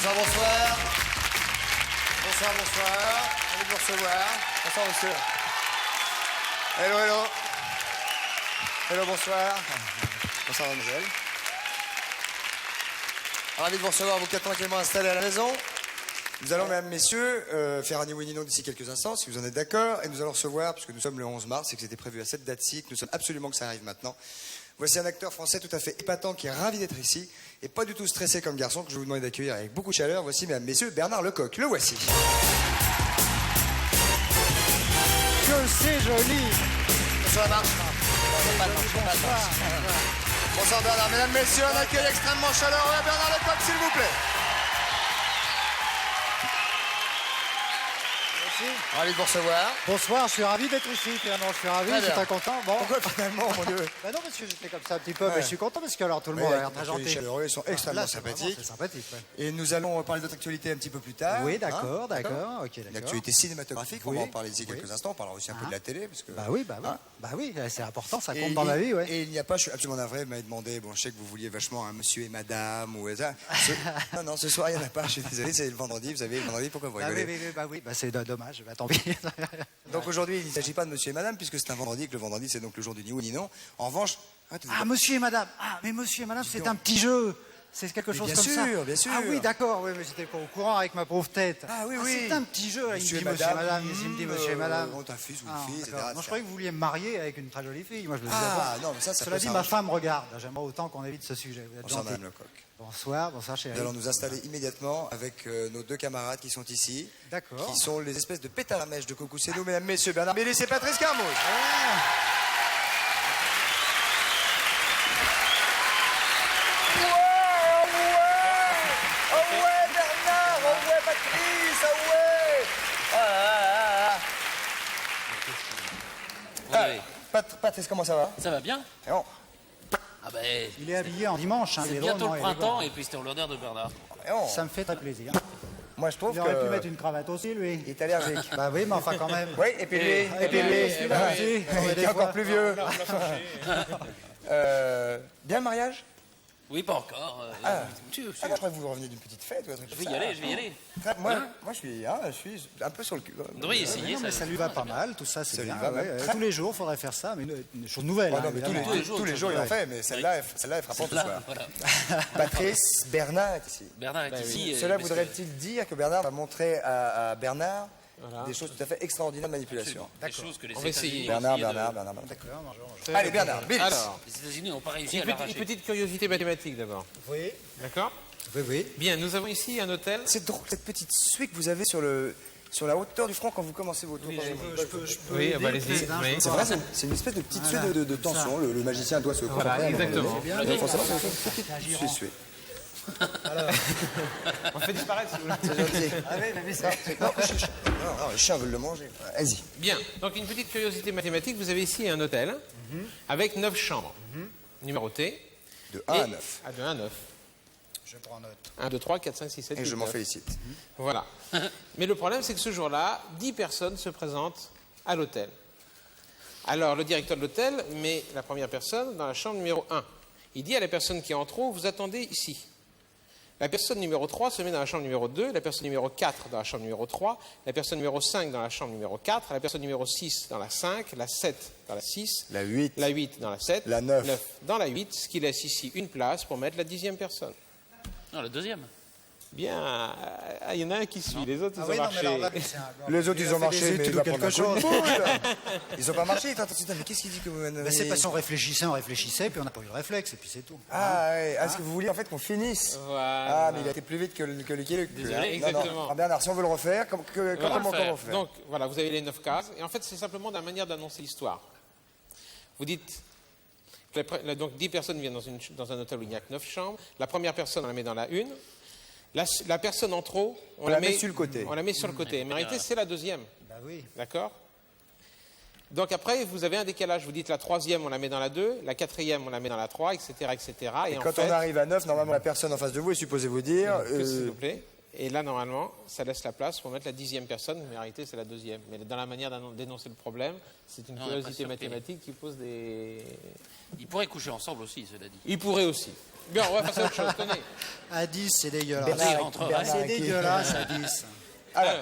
Bonsoir, bonsoir. Bonsoir, bonsoir. Ravi de vous recevoir. Bonsoir, monsieur. Hello, hello. Hello, bonsoir. Bonsoir, mademoiselle. Ravi de vous recevoir, vous qui êtes tranquillement installés à la maison. Nous allons, mesdames, messieurs, faire un ni oui ni non d'ici quelques instants, si vous en êtes d'accord. Et nous allons recevoir, puisque nous sommes le 11 mars et que c'était prévu à cette date-ci, que nous sommes absolument que ça arrive maintenant. Voici un acteur français tout à fait épatant qui est ravi d'être ici et pas du tout stressé comme garçon que je vais vous demander d'accueillir avec beaucoup de chaleur. Voici, mesdames, messieurs, Bernard Lecoq. Le voici. Que c'est joli. Bonsoir, marche. Bonsoir, Bernard. Mesdames, messieurs, un accueil extrêmement chaleureux à Bernard Lecoq, s'il vous plaît. Ravi de vous recevoir. Bonsoir, je suis ravi d'être ici, finalement. Je suis ravi, je suis très content. Bon. Pourquoi finalement, mon Dieu? Non, parce que j'étais comme ça un petit peu, mais je suis content parce que alors tout le monde a l'air très gentil. Chaleureux, ils sont extrêmement sympathiques. C'est sympathique, ouais. Et nous allons parler d'autres actualités un petit peu plus tard. Oui, d'accord, d'accord. Ok, d'accord. L'actualité cinématographique, on va en parler d'ici quelques instants. On parlera aussi un peu de la télé. Parce que... Bah oui, c'est important, ça compte dans la vie, ouais. Et il n'y a pas, je suis absolument navré, vous m'avez demandé, bon, je sais que vous vouliez vachement un monsieur et madame ou ça. Non, ce soir, il n'y en a pas, je suis désolé, c'est le vendredi, vous savez, le vendredi, pourquoi vous rigolez? C'est dommage, tant pis. Donc aujourd'hui, il ne s'agit pas de monsieur et madame, puisque c'est un vendredi, que le vendredi, c'est donc le jour du ni oui ni non. En revanche... monsieur et madame. Ah, mais monsieur et madame, c'est un petit jeu. C'est quelque chose comme ça. Bien sûr. Ah oui, d'accord, oui, mais j'étais pas au courant avec ma pauvre tête. Ah oui, oui. C'est un petit jeu, il me dit monsieur et madame, il me dit monsieur et madame. Ta fils ou une fille, etc. Moi, je croyais que vous vouliez me marier avec une très jolie fille. Moi, je le disais pas. Non, mais ça Cela dit, ma femme regarde. J'aimerais autant qu'on évite ce sujet. Vous êtes Bonsoir, gentil. madame Lecoq. Bonsoir, bonsoir, chérie. Nous allons nous installer immédiatement avec nos deux camarades qui sont ici. D'accord. Qui sont les espèces de pétards à mèche de Coucou, c'est nous, mesdames, messieurs, Bernard Mélis et Patrice Carmouche. Patrice, comment ça va? Ça va bien? Bon. Ah ben, Il est habillé en dimanche. c'est bientôt le printemps et puis c'était en l'honneur de Bernard. Bon. Ça me fait très plaisir. Moi, je trouve Il aurait pu que... mettre une cravate aussi, lui. Il est allergique. Bah oui, mais enfin quand même. Oui, et puis lui, et puis lui. Il est encore plus vieux. Bien le mariage? Oui, pas encore. Moi, je crois que vous revenez d'une petite fête. Je vais y aller, je vais y aller. Moi, je suis un peu sur le cul. On devrait y essayer, Non, mais ça. ça lui va pas mal, tout ça, c'est Ça lui bien. va même très- Tous les jours, il faudrait faire ça, mais une chose nouvelle. Oh, hein, non, mais évidemment. tous les jours, il en fait, mais celle-là est frappante ce soir. Voilà. Patrice, Bernard est ici. Bernard est ici. Cela parce que- voudrait-il dire que Bernard va montrer à Bernard des choses tout à fait extraordinaires de manipulation? Des choses que les On va essayer. États-Unis Bernard. D'accord, bonjour. Allez, Bernard, vite. Alors, Les États-Unis n'ont pas réussi à une l'arracher. petite curiosité mathématique d'abord. Oui, D'accord? oui. Bien, nous avons ici un hôtel. C'est drôle, cette petite suie que vous avez sur la hauteur du front quand vous commencez votre tour. Je peux Oui, aider, bah, allez-y. peut-être, hein, Oui. je peux C'est pas. vrai, c'est une espèce de petite suie Voilà. de tension. Le magicien doit se Voilà, concentrer. exactement. Mais forcément, c'est une petite suie. On fait disparaître si vous voulez. C'est gentil. Ah oui, mais ça. Non, les chiens veulent le manger. Vas-y. Bien, donc une petite curiosité mathématique. Vous avez ici un hôtel avec 9 chambres numérotées. De 1 à 9. De 1 à 9. Je prends note. 1, 2, 3, 4, 5, 6, 7, 8, Et je m'en 9. félicite. Voilà. Mais le problème, c'est que ce jour-là, 10 personnes se présentent à l'hôtel. Alors, le directeur de l'hôtel met la première personne dans la chambre numéro 1. Il dit à la personne qui est en trop, vous attendez ici. La personne numéro 3 se met dans la chambre numéro 2, la personne numéro 4 dans la chambre numéro 3, la personne numéro 5 dans la chambre numéro 4, la personne numéro 6 dans la 5, la 7 dans la 6, La 8. la 8 dans la 7, La 9. dans la 8, ce qui laisse ici une place pour mettre la 10e personne. Non, le deuxième. Bien, il y en a un qui suit, les autres, ils Ah ont oui, non, mais marché. alors là, c'est un- Les autres, ils ont fait marché, des mais il études va ou prendre quelque un coup de chose. boule. Ils ont pas marché. Attends, mais qu'est-ce qu'il dit que vous... Mais c'est parce qu'on réfléchissait, puis on n'a pas eu le réflexe, et puis c'est tout. Ah, ouais. Est-ce que vous vouliez en fait qu'on finisse? Voilà. Ah, mais il a été plus vite que le Luc. Désolé, Non, exactement. non. Ah, Bernard, si on veut le refaire, comment on Voilà. refaire? Donc, voilà, vous avez les 9 cases. Et en fait, c'est simplement la manière d'annoncer l'histoire. Vous dites... Donc, 10 personnes viennent dans un hôtel où il n'y a que 9 chambres. La première personne, on la met dans la une. La personne en trop, on la met sur le côté. On la met sur le côté. Mais en réalité, c'est la deuxième. Bah oui. D'accord? Donc après, vous avez un décalage. Vous dites la troisième, on la met dans la 2, la quatrième, on la met dans la 3, etc. etc. Et en quand fait, on arrive à 9, normalement, la personne en face de vous est supposée vous dire... s'il vous plaît. Et là, normalement, ça laisse la place pour mettre la 10e personne, mais en réalité, c'est la deuxième. Mais dans la manière d'énoncer le problème, c'est une Non, on est pas curiosité sûr mathématique qui pose des... Ils pourraient coucher ensemble aussi, cela dit. Il pourrait aussi. Bien, on va passer à autre chose, tenez. À 10, c'est dégueulasse. Bernard, il rentre, Bernard C'est et qui dégueulasse à 10. Alors,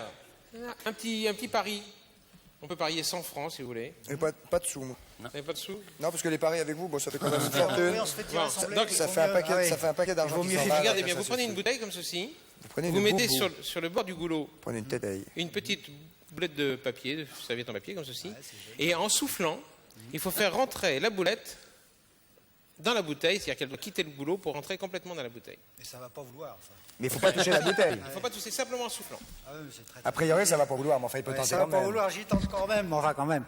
un petit pari. On peut parier 100 francs si vous voulez. Et pas de sous, moi. Vous n'avez pas de sous? Non, parce que les paris avec vous, bon, ça fait quand même une fortune. Oui, on se fait tirer Bon, sans blé, donc, il Ça vaut fait un mieux- paquet, ah oui. ça fait un paquet d'argent Vaut qui mieux- s'en va. Regardez avec bien, ça, vous prenez c'est une bouteille comme ceci, Vous prenez vous une mettez boubou. sur le bord du goulot Prenez une tête à une petite boulette de papier, de serviette en papier comme ceci, et en soufflant, il faut faire rentrer la boulette dans la bouteille, c'est-à-dire qu'elle doit quitter le goulot pour rentrer complètement dans la bouteille. Et ça va pas vouloir, ça. Mais il faut pas toucher la bouteille. Il ne faut pas tousser simplement en soufflant. Ah oui, c'est très... A priori, ça va pas vouloir, mais enfin, il peut Ouais, tenter ça va quand pas même. vouloir, j'y tente quand même, mais enfin quand même.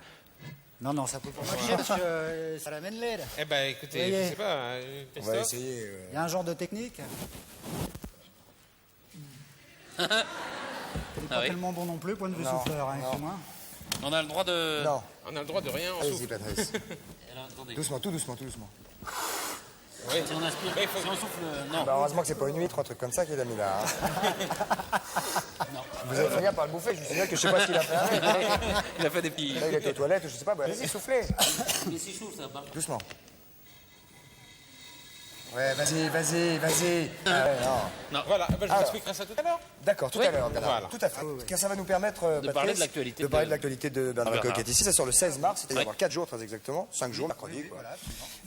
Non, ça peut pas marcher parce que ça l'amène l'aide. Eh ben écoutez, Voyez. je sais pas, On va Christophe. essayer. Il y a un genre de technique. Ah Pas oui. tellement bon non plus, point de vue Non, souffleur, hein, non. excuse-moi. On a le droit de. Non, On a le droit de rien, on allez-y, souffle. Patrice. Alors, attendez. Doucement, tout doucement, tout doucement. Si on inspire, Mais il faut- si on souffle, non. Bah, heureusement que c'est pas une huître, un truc comme ça qu'il a mis là. hein. Vous avez fini par le bouffer, je vous signale que je sais pas ce qu'il a fait avec. Il a fait des petits. Là, il est aux toilettes, je sais pas, bah, allez-y, soufflez. Mais si chaud, ça va. Doucement. Ouais, vas-y. Ah ouais, non. Voilà, eh ben, je vous Alors. expliquerai ça tout à l'heure. D'accord, tout à l'heure, Bernard. Voilà. Tout à fait. Car ça va nous permettre, Patrice, parler de l'actualité de parler de- de l'actualité de Bernard Bernard. Coquette. Ici, ça sort le 16 mars, c'est-à-dire Ouais. dans 4 jours très exactement, 5 jours, mercredi. Quoi.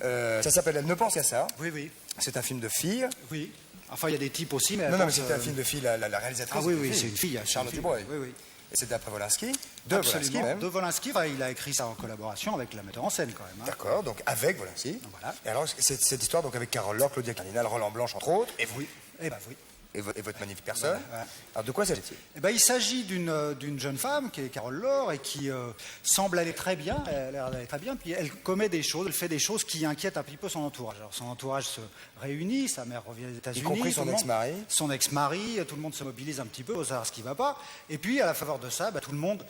Voilà. Ça s'appelle Elle ne pense qu'à ça. Oui. C'est un film de filles. Oui. Enfin, il y a des types aussi, mais... Non, mais pense, c'était un film de filles, la réalisatrice. Ah oui, c'est une c'est une fille. Charlotte c'est une Dubois. fille. Oui. Et c'est d'après Wolinski, de Wolinski Absolument. même. De Wolinski, enfin, il a écrit ça en collaboration avec la metteur en scène quand même. hein. D'accord, donc avec Wolinski. Voilà. Et alors, c'est cette histoire donc avec Carole Laure, Claudia Cardinal, Roland Blanche, entre autres, et vous, Oui. Eh ben oui. et votre magnifique personne. Voilà. Alors, de quoi s'agit-il? Eh ben, il s'agit d'une jeune femme qui est Carole Laure et qui semble aller très bien, elle a l'air d'aller très bien, puis elle commet des choses, elle fait des choses qui inquiètent un petit peu son entourage. Alors son entourage se réunit, sa mère revient des États-Unis. compris tout son le monde- ex-mari. Son ex-mari, tout le monde se mobilise un petit peu pour savoir ce qui ne va pas. Et puis à la faveur de ça, tout le monde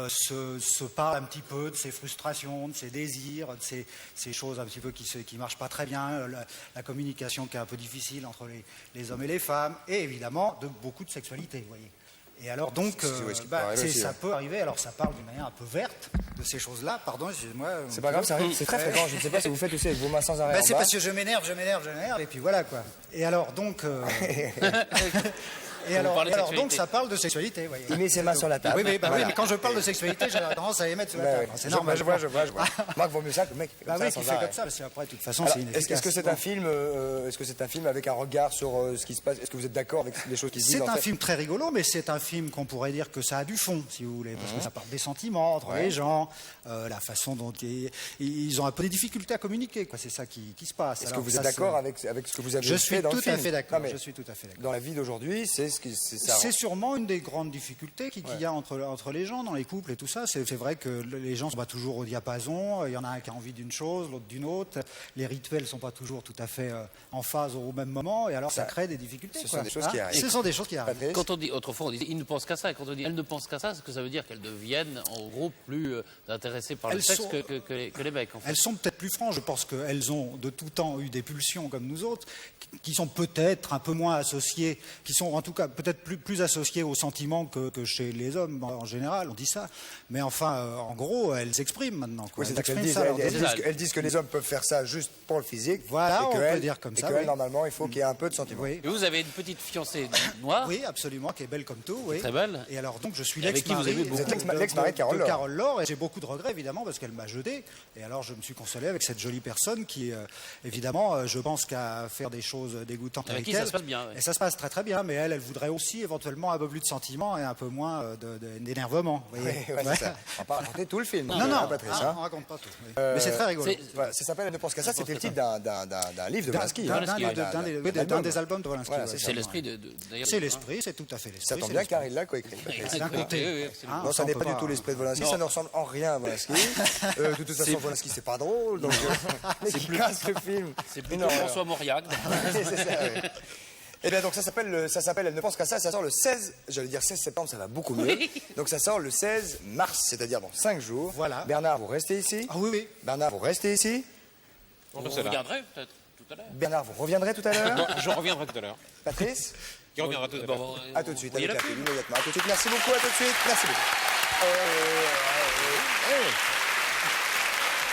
se parle un petit peu de ses frustrations, de ses désirs, de ces choses un petit peu qui marchent pas très bien, la communication qui est un peu difficile entre les hommes et les femmes, et évidemment de beaucoup de sexualité, vous voyez. Et alors donc, ce qui peut arriver aussi, ça ouais. peut arriver, alors ça parle d'une manière un peu verte de ces choses-là, pardon, excusez-moi. C'est pas grave, ça arrive, c'est très fréquent. Je ne sais pas si vous faites aussi avec vos mains sans arrêt. Bah, en c'est bas. parce que je m'énerve, et puis voilà quoi. Et alors donc, et alors, parlez de donc sexualité. ça parle de sexualité, voyez. Il met ses mains sur la table. Oui, oui, Voilà. mais quand je parle de sexualité, j'ai tendance à les mettre sur la Ouais, table. ouais. C'est Je normal. vois. Moi, il vaut mieux ça que le mec qui fait Bah comme oui, ça qui sans fait arrêt. comme ça, parce qu'après, de toute façon, Alors, c'est est-ce inefficace. que c'est un film est-ce que c'est un film avec un regard sur ce qui se passe? Est-ce que vous êtes d'accord avec les choses qui se disent C'est en un fait film très rigolo, mais c'est un film qu'on pourrait dire que ça a du fond, si vous voulez, parce que ça parle des sentiments entre les gens, la façon dont ils ont un peu des difficultés à communiquer, quoi. C'est ça qui se passe. Est-ce que Alors, vous ça, êtes d'accord c'est- avec ce que vous avez Je fait suis dans le tout film? à fait d'accord. Non, mais Je suis tout à fait d'accord. dans la vie d'aujourd'hui, c'est ça. C'est sûrement une des grandes difficultés qu'il y a entre les gens, dans les couples et tout ça. C'est vrai que les gens ne sont pas toujours au diapason. Il y en a un qui a envie d'une chose, l'autre d'une autre. Les rituels ne sont pas toujours tout à fait en phase au même moment. Et alors, ça crée des difficultés. ce quoi. sont des choses qui arrivent. Ce sont des choses qui arrivent. Patrice? Quand on dit, autrefois, on disait, il ne pense qu'à ça. Et quand on dit, elle ne pense qu'à ça, est-ce que ça veut dire qu'elles deviennent, en gros, plus intéressées par le Elles sexe sont- que les mecs, en fait? Elles sont peut-être plus franches. Je pense qu'elles ont de tout temps eu des pulsions comme nous autres, qui sont peut-être un peu moins associées, qui sont en tout cas peut-être plus associées aux sentiments que chez les hommes en général. On dit ça. Mais enfin, en gros, elles s'expriment maintenant. quoi. Oui, Elles c'est-à-dire qu'elles expriment disent, ça, leur elles désir. disent que- elles disent que les hommes peuvent faire ça juste pour le physique. Voilà, et on que peut elles- dire comme et ça, que oui. elles, normalement, il faut qu'il y ait un peu de sentiment. Oui. Et vous avez une petite fiancée noire. Oui, absolument, qui est belle comme tout. Oui. Très belle. Et alors, donc, je suis Et avec qui vous l'ex-mari. avez beaucoup- Vous êtes l'ex-mari de Carole Laure. Carole Laure, et j'ai beaucoup de regrets, évidemment, parce qu'elle m'a jeté. Et alors, je me suis consolé avec cette jolie personne qui, évidemment, je pense qu'à faire des choses dégoûtantes Avec avec qui elle. ça se passe bien, ouais. Et ça se passe très, très bien. Mais elle voudrait aussi, éventuellement, un peu plus de sentiments et un peu moins d'énervement. vous voyez. Ouais, c'est ça. On va pas raconter tout le film. Non, hein, non, Patrice. on hein. raconte pas tout. Oui. Mais c'est très rigolo. c'est- Voilà, ça s'appelle Elle ne pense qu'à ça. C'était le titre d'un livre de Wolinski. D'un hein. Wolinski, d'un des albums de Wolinski. Voilà, ouais. C'est l'esprit d'ailleurs. C'est l'esprit, c'est tout à fait l'esprit. Ça tombe c'est bien l'esprit. car il l'a coécrit. Patrice. D'un côté. Oui, absolument. Hein, Non, ça on n'est peut pas du tout l'esprit de Wolinski, ça ne ressemble en rien à Wolinski. De toute façon, Wolinski, c'est pas drôle, donc c'est qui casse le film. C'est plutôt Non, François Mauriac. c'est ça, oui. Eh bien, donc ça s'appelle Elle ne pense qu'à ça, ça sort le 16, j'allais dire 16 septembre, ça va beaucoup mieux. Donc ça sort le 16 mars, c'est-à-dire dans 5 jours. Voilà. Bernard, vous restez ici. Ah oui, oui. Bernard, vous restez ici. On Vous reste là. regarderez peut-être tout à l'heure. Bernard, vous reviendrez tout à l'heure. Non, je reviendrai tout à l'heure. Patrice, Qui reviendra tout à l'heure. Bon, à tout de suite, vous voyez avec la la pub pub, immédiatement. À tout de suite, merci beaucoup, à tout de suite, merci beaucoup.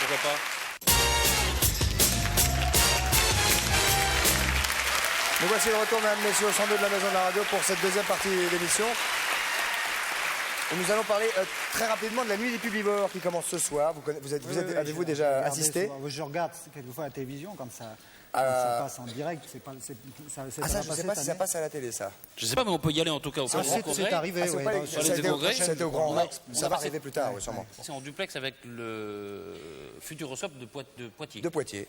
Pourquoi pas? Nous voici de retour, mesdames, messieurs, au 102 de la Maison de la Radio pour cette deuxième partie d'émission. Et nous allons parler très rapidement de la nuit des publivores qui commence ce soir. Avez-vous déjà assisté? Je regarde quelquefois la télévision quand ça passe en direct. Ça je ne sais pas si ça passe à la télé, ça. Je sais pas, mais on peut y aller en tout cas au Grand Congrès. C'est arrivé, Ah, c'est oui. pas les- sur ça a les été au- congrès. ça a été au Grand Rex. On Ça a va passé- arriver plus tard, oui, sûrement. C'est en duplex avec le Futuroscope de Poitiers. De Poitiers.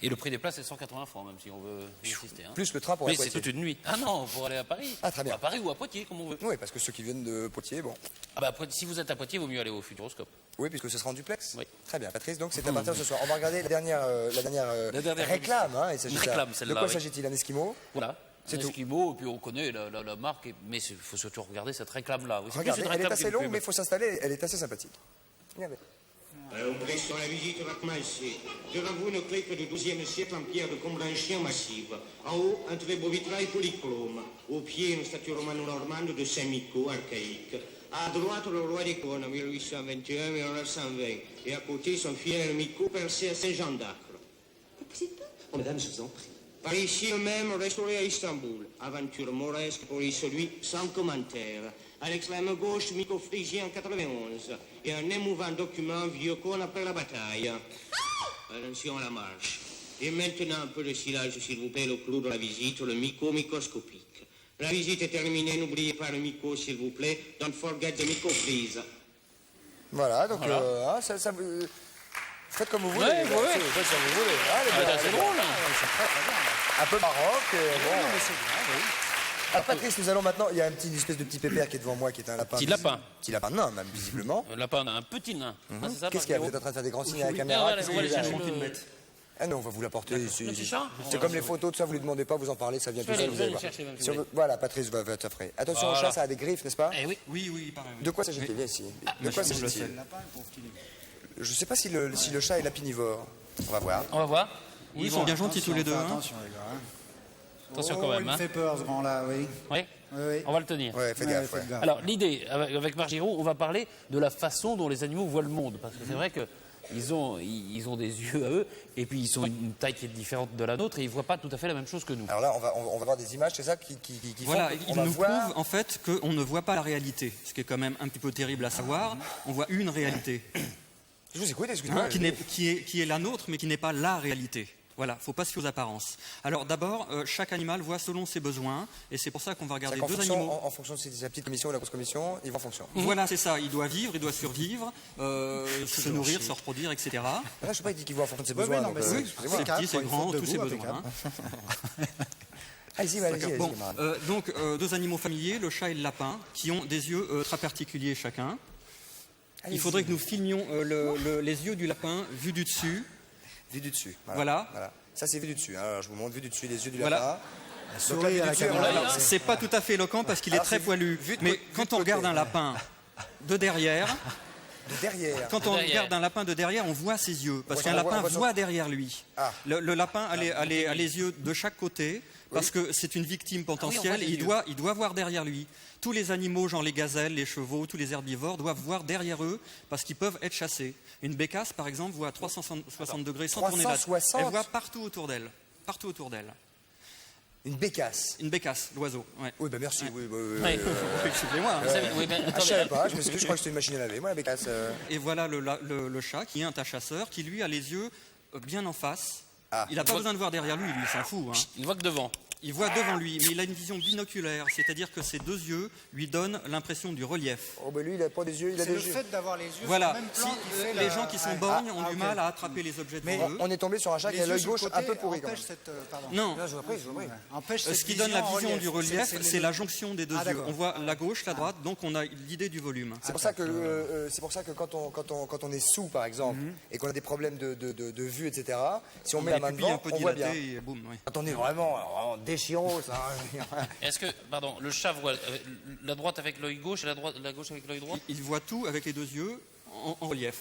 Et le prix des places est 180 francs, même si on veut y assister. Hein. Plus le train pour Oui, aller à c'est Poitiers. toute une nuit. Ah non, pour aller à Paris. Ah, très bien. À Paris ou à Poitiers, comme on veut. Oui, parce que ceux qui viennent de Poitiers, bon. Ah bah, si vous êtes à Poitiers, il vaut mieux aller au Futuroscope. Oui, puisque ce sera en duplex. Oui. Très bien, Patrice. Donc c'est à partir de ce soir. On va regarder la dernière réclame. Hein, il s'agit réclame, de celle-là, quoi oui. s'agit-il? Un esquimau? Voilà. C'est Un tout. Esquimau, et puis on connaît la marque, mais il faut surtout regarder cette réclame-là. Oui, c'est plus Regardez, une elle est réclame assez qu'une longue, pub. mais il faut s'installer. Elle est assez sympathique. Regardez. Pression la visite Rachmaninski. Devant vous, une clé du XIIe siècle en pierre de Comblanchien massive. En haut, un très beau vitrail polychrome. Au pied, une statue romano-normande de Saint-Micot, archaïque. À droite, le roi des Cônes, 1821-1920. Et à côté, son fidèle Micot percé à Saint-Jean d'Acre. Oh, madame, je vous en prie. Par ici, le même restauré à Istanbul. Aventure mauresque pour celui sans commentaire. À l'extrême gauche, Micot Frigien en 91. Et un émouvant document vieux qu'on après la bataille. Attention à la marche. Et maintenant, un peu de silence, s'il vous plaît, le clou de la visite, le Micot microscopique. La visite est terminée, n'oubliez pas le Micot, s'il vous plaît. Don't forget the Micot, please. Voilà, donc Voilà. faites comme vous voulez. Ouais, les gars. ouais. Faites comme vous voulez. Ah, les Ah, gars, c'est les gars. drôle, hein. Un peu baroque. Bon. Alors Patrice, nous allons maintenant. Il y a une espèce de petit pépère qui est devant moi, qui est un lapin. Petit lapin. Petit lapin nain, même visiblement. Le lapin, un petit nain. Ah, c'est ça, Qu'est-ce qu'il y a? Vous Marc-Léo êtes en train de faire des grands signes à la Oui, caméra. on va Qu'est-ce aller qu'il y a? chercher le- Ah non, on va vous l'apporter ici. Le petit chat C'est comme les photos, tout ça, vous lui demandez pas, vous en parlez, ça vient tout Allez, seul. vous Vous allez allez voir. chercher même si Si on vous veut- Voilà, Patrice va t'offrir. Attention au Voilà. chat, ça a des griffes, n'est-ce pas? Eh oui. Oui, il paraît, oui. De quoi s'agit-il? Viens ici. De quoi s'agit-il? Je ne sais pas si le chat est lapinivore. On va voir. On va voir. Ils sont bien gentils tous les deux. hein. Attention, les gars. Hein. Attention Oh, quand même. il me Hein. fait peur, ce grand-là, oui. Oui. Oui. On va le tenir. Ouais, fais Ouais, gaffe. faites Ouais. gaffe. Alors l'idée, avec Marc Giraud, on va parler de la façon dont les animaux voient le monde. Parce que c'est vrai qu'ils ont des yeux à eux, et puis ils ont une taille qui est différente de la nôtre, et ils ne voient pas tout à fait la même chose que nous. Alors là, on va voir des images, c'est ça qui Voilà, font qu'on il va nous voir. prouve en fait qu'on ne voit pas la réalité, ce qui est quand même un petit peu terrible à savoir. On voit une réalité Je vous écoute, excusez-moi. hein, qui est la nôtre, mais qui n'est pas la réalité. Voilà, faut pas se fier aux apparences. Alors d'abord, chaque animal voit selon ses besoins, et c'est pour ça qu'on va regarder C'est-à-dire qu'en deux fonction- animaux. en fonction de si c'est la petite commission ou la grosse commission, ils vont en fonction. Voilà, c'est ça. Il doit vivre, il doit survivre, se nourrir, se reproduire, etc. Ah, je ne sais pas, il dit qu'il voit en fonction de ses Ouais, besoins. ouais, non, donc, mais c'est- excusez-moi. c'est calme, Petit, c'est quoi, il grand, faut tous ses debout, besoins. Allez-y, allez-y, Bon, camarade. donc deux animaux familiers, le chat et le lapin, qui ont des yeux très particuliers chacun. Il faudrait que nous filmions les yeux du lapin vus du dessus. Vu du dessus. Voilà. Ça, c'est vu du dessus. Hein. Alors, je vous montre vu du dessus les yeux du Voilà. lapin. Souris à la dessus, caméra. alors, C'est pas tout à fait éloquent parce qu'il est Alors, très c'est poilu. vu de Mais côté- vu quand de on côté. regarde un lapin de derrière, De derrière. quand on Derrière. regarde un lapin de derrière, on voit ses yeux. Parce Ouais, qu'un on voit- lapin on voit son- voit derrière lui. Ah. Le lapin a les yeux de chaque côté parce que c'est une victime potentielle les et yeux. il doit voir derrière lui. Tous les animaux, genre les gazelles, les chevaux, tous les herbivores, doivent voir derrière eux parce qu'ils peuvent être chassés. Une bécasse, par exemple, voit à 360 degrés sans tourner la tête. 360. Elle voit partout autour d'elle. Partout autour d'elle. Une bécasse. Une bécasse, l'oiseau. Ouais. Oui, bah merci. Oui, Ouais. Excusez-moi. hein. Vous savez- oui, mais Ah, je attendez, savais pas, je m'excuse, je crois que c'était une machine à laver. Moi, la bécasse. Et voilà le chat qui est un chasseur qui lui a les yeux bien en face. Ah. Il n'a pas besoin de voir derrière lui, il s'en fout. hein. il ne voit que devant. Il voit devant lui, mais il a une vision binoculaire, c'est-à-dire que ses deux yeux lui donnent l'impression du relief. Oh, bah lui, il a pas des yeux, il a C'est des le yeux. fait d'avoir les yeux Voilà, sur le même si, plan qui fait les la- gens qui sont Ah, borgnes ah, ont du ok. mal à attraper les objets Mais devant eux. On est tombé sur un chat qui a Les l'œil yeux sur le gauche côté un peu pourri quand même. empêchent cette, pardon. Non, Là, je vous prie, je vous prie. Empêche cette ce qui donne la en vision du relief, C'est c'est la jonction des deux Ah, yeux. d'accord. On voit la gauche, la droite, donc on a l'idée du volume. C'est pour ça que quand on est sous, par exemple, et qu'on a des problèmes de vue, etc., si on met la Les main pupilles un devant, peu on voit bien. dilatées et boum. oui. Quand on est vraiment déchirant, ça. Est-ce que, pardon, le chat voit la droite avec l'œil gauche et la gauche avec l'œil droit? Il voit tout avec les deux yeux en relief.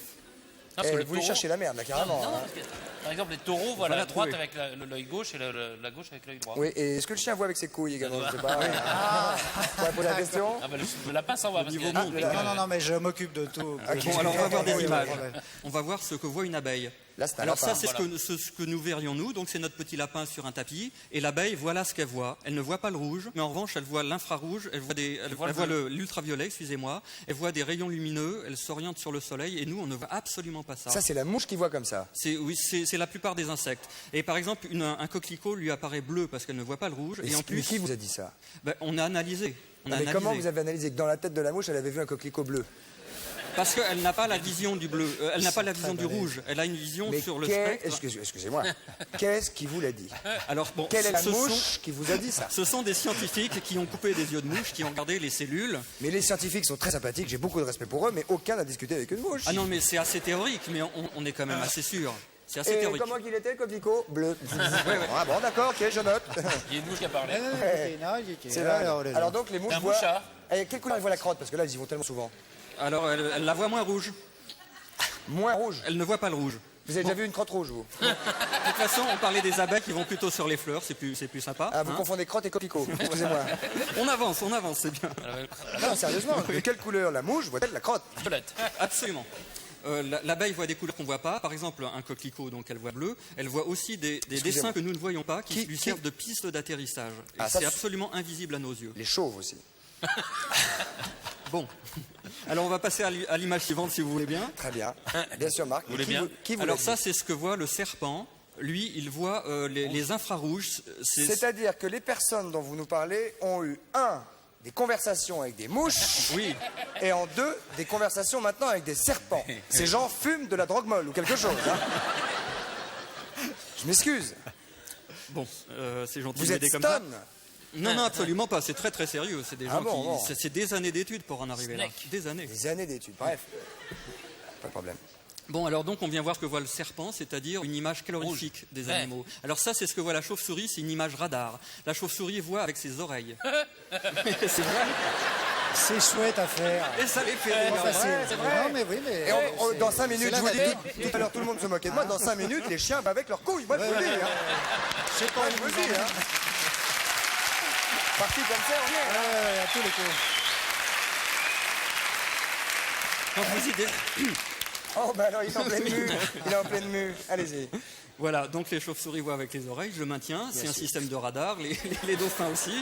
Non, parce que le Vous lui taureau- cherchez la merde, là, carrément. Non, hein. parce que, par exemple, les taureaux voient va la la droite trouver. avec l'œil gauche et la gauche avec l'œil droit. Oui, et est-ce que le chien voit avec ses couilles également? Je sais pas. Pour répondre à la question. Ah bah, le lapin s'en va. Parce que, Non, mais je m'occupe de tout. Bon, alors on va voir des Oui, images. oui, oui. On va voir ce que voit une abeille. Là, c'est un Alors lapin. ça, c'est ce que nous verrions nous. Donc c'est notre petit lapin sur un tapis. Et l'abeille, voilà ce qu'elle voit. Elle ne voit pas le rouge, mais en revanche, elle voit l'infrarouge, elle voit l'ultraviolet, excusez-moi. Elle voit des rayons lumineux, elle s'oriente sur le soleil. Et nous, on ne voit absolument pas ça. Ça, c'est la mouche qui voit comme ça. Oui, c'est la plupart des insectes. Et par exemple, un coquelicot lui apparaît bleu parce qu'elle ne voit pas le rouge. Et en Mais plus, qui vous a dit ça? on a analysé. Mais comment vous avez analysé que dans la tête de la mouche, elle avait vu un coquelicot bleu? Parce qu'elle n'a pas la vision du bleu, elle n'a pas la vision du rouge, elle a une vision Mais sur le spectre. excusez-moi, qu'est-ce qui vous l'a dit? Alors, bon, Quelle est la ce mouche qui vous a dit ça? Ce sont des scientifiques qui ont coupé des yeux de mouche, qui ont regardé les cellules. Mais les scientifiques sont très sympathiques, j'ai beaucoup de respect pour eux, mais aucun n'a discuté avec une mouche. Ah non, mais c'est assez théorique, mais on est quand même assez sûr. C'est assez Et théorique. comment qu'il était, le coquelicot? Bleu. Ah bon, d'accord, ok, je note. Il y a une mouche qui a parlé. C'est vrai. Alors donc, les mouches un voient... mouchard. Et quelle couleur ils voient la crotte? Parce que là, ils y vont tellement souvent. Alors, elle la voit moins rouge. Moins rouge. Elle ne voit pas le rouge. Vous avez déjà vu une crotte rouge, vous? De toute façon, on parlait des abeilles qui vont plutôt sur les fleurs, c'est plus sympa. Ah, vous hein. confondez crotte et coquelicot, excusez-moi. On avance, c'est bien. Non, sérieusement, de quelle couleur la mouche voit-elle la crotte? Violette. Absolument. L'abeille voit des couleurs qu'on ne voit pas. Par exemple, un coquelicot, donc elle voit bleu. Elle voit aussi des dessins que nous ne voyons pas, qui lui servent de piste d'atterrissage. Et Ah, ça, c'est absolument invisible à nos yeux. Les chauves aussi. Bon. Alors on va passer à l'image suivante, si vous voulez bien. Très bien. Bien sûr, Marc. voulez bien Qui vous Alors l'a ça, dit? c'est ce que voit le serpent. Lui, il voit les infrarouges. C'est-à-dire que les personnes dont vous nous parlez ont eu, des conversations avec des mouches, Oui. et en 2, des conversations maintenant avec des serpents. Ces gens fument de la drogue molle ou quelque chose. Hein. Je m'excuse. Bon, c'est gentil Vous de m'aider êtes comme ça. stun. Non, absolument pas. C'est très très sérieux. C'est des gens bon, bon. c'est des années d'études pour en arriver là. Des années. Des années d'études. Bref. Pas de problème. Bon, alors donc on vient voir ce que voit le serpent, c'est-à-dire une image calorifique des Ouais. animaux. Alors ça, c'est ce que voit la chauve-souris, c'est une image radar. La chauve-souris voit avec ses oreilles. C'est vrai. C'est chouette à faire. Et ça les fait rire. c'est vrai. Non, mais oui, mais. Et dans 5 minutes, c'est je vous la dis, navette. tout à l'heure tout le monde se moquait de moi, dans 5 minutes, les chiens vont avec leurs couilles. Moi, je vous le dis. Hein. Je sais pas, Je vous le dis. Hein. Parti comme ça, on y est. Hein. à tous les coups. Quand vous y dé- Oh, bah alors, il est en pleine mue. Il est en pleine mue. Allez-y. Voilà, donc les chauves-souris voient avec les oreilles, je maintiens, c'est un système de radar, les dauphins aussi.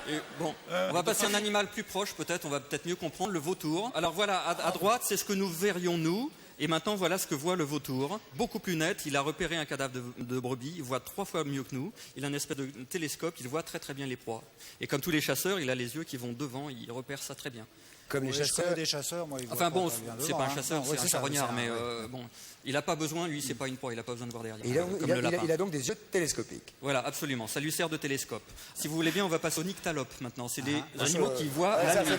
Et bon, on va passer à un animal plus proche peut-être, on va peut-être mieux comprendre, le vautour. Alors voilà, à droite, c'est ce que nous verrions nous, et maintenant voilà ce que voit le vautour. Beaucoup plus net, il a repéré un cadavre de brebis, il voit 3 fois mieux que nous, il a une espèce de télescope, il voit très très bien les proies. Et comme tous les chasseurs, il a les yeux qui vont devant, il repère ça très bien. Comme les Je chasseurs. connais des chasseurs, moi. Ils voient Enfin pas bon, très bien c'est devant, pas un hein. chasseur, Non, c'est ouais, un ça, charognard, c'est mais ouais. bon, il n'a pas besoin, lui, c'est pas une proie, il n'a pas besoin de voir derrière, Et il a, comme le lapin. il a donc des yeux télescopiques. Voilà, absolument. Ça lui sert de télescope. Si vous voulez bien, on va passer au nyctalope maintenant. C'est des animaux qui voient Ouais, la ça, nuit.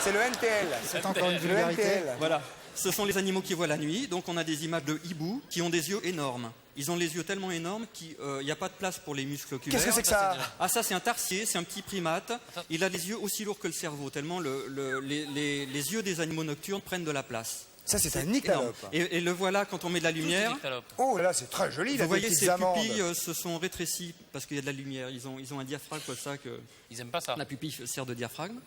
c'est le NTL. C'est encore une Le vulgarité. NTL. Voilà. Ce sont les animaux qui voient la nuit. Donc on a des images de hiboux qui ont des yeux énormes. Ils ont les yeux tellement énormes qu'il n'y a pas de place pour les muscles oculaires. Qu'est-ce que c'est que ça? Ah, ça c'est un tarsier, c'est un petit primate. Il a les yeux aussi lourds que le cerveau, tellement les yeux des animaux nocturnes prennent de la place. Ça, c'est un Énorme. nyctalope. Et le voilà quand on met de la lumière. Oh là là, c'est très joli. Il a Vous des voyez, petites ces amandes. pupilles se sont rétrécies parce qu'il y a de la lumière. Ils ont un diaphragme comme ça que Ils aiment pas ça. la pupille sert de diaphragme.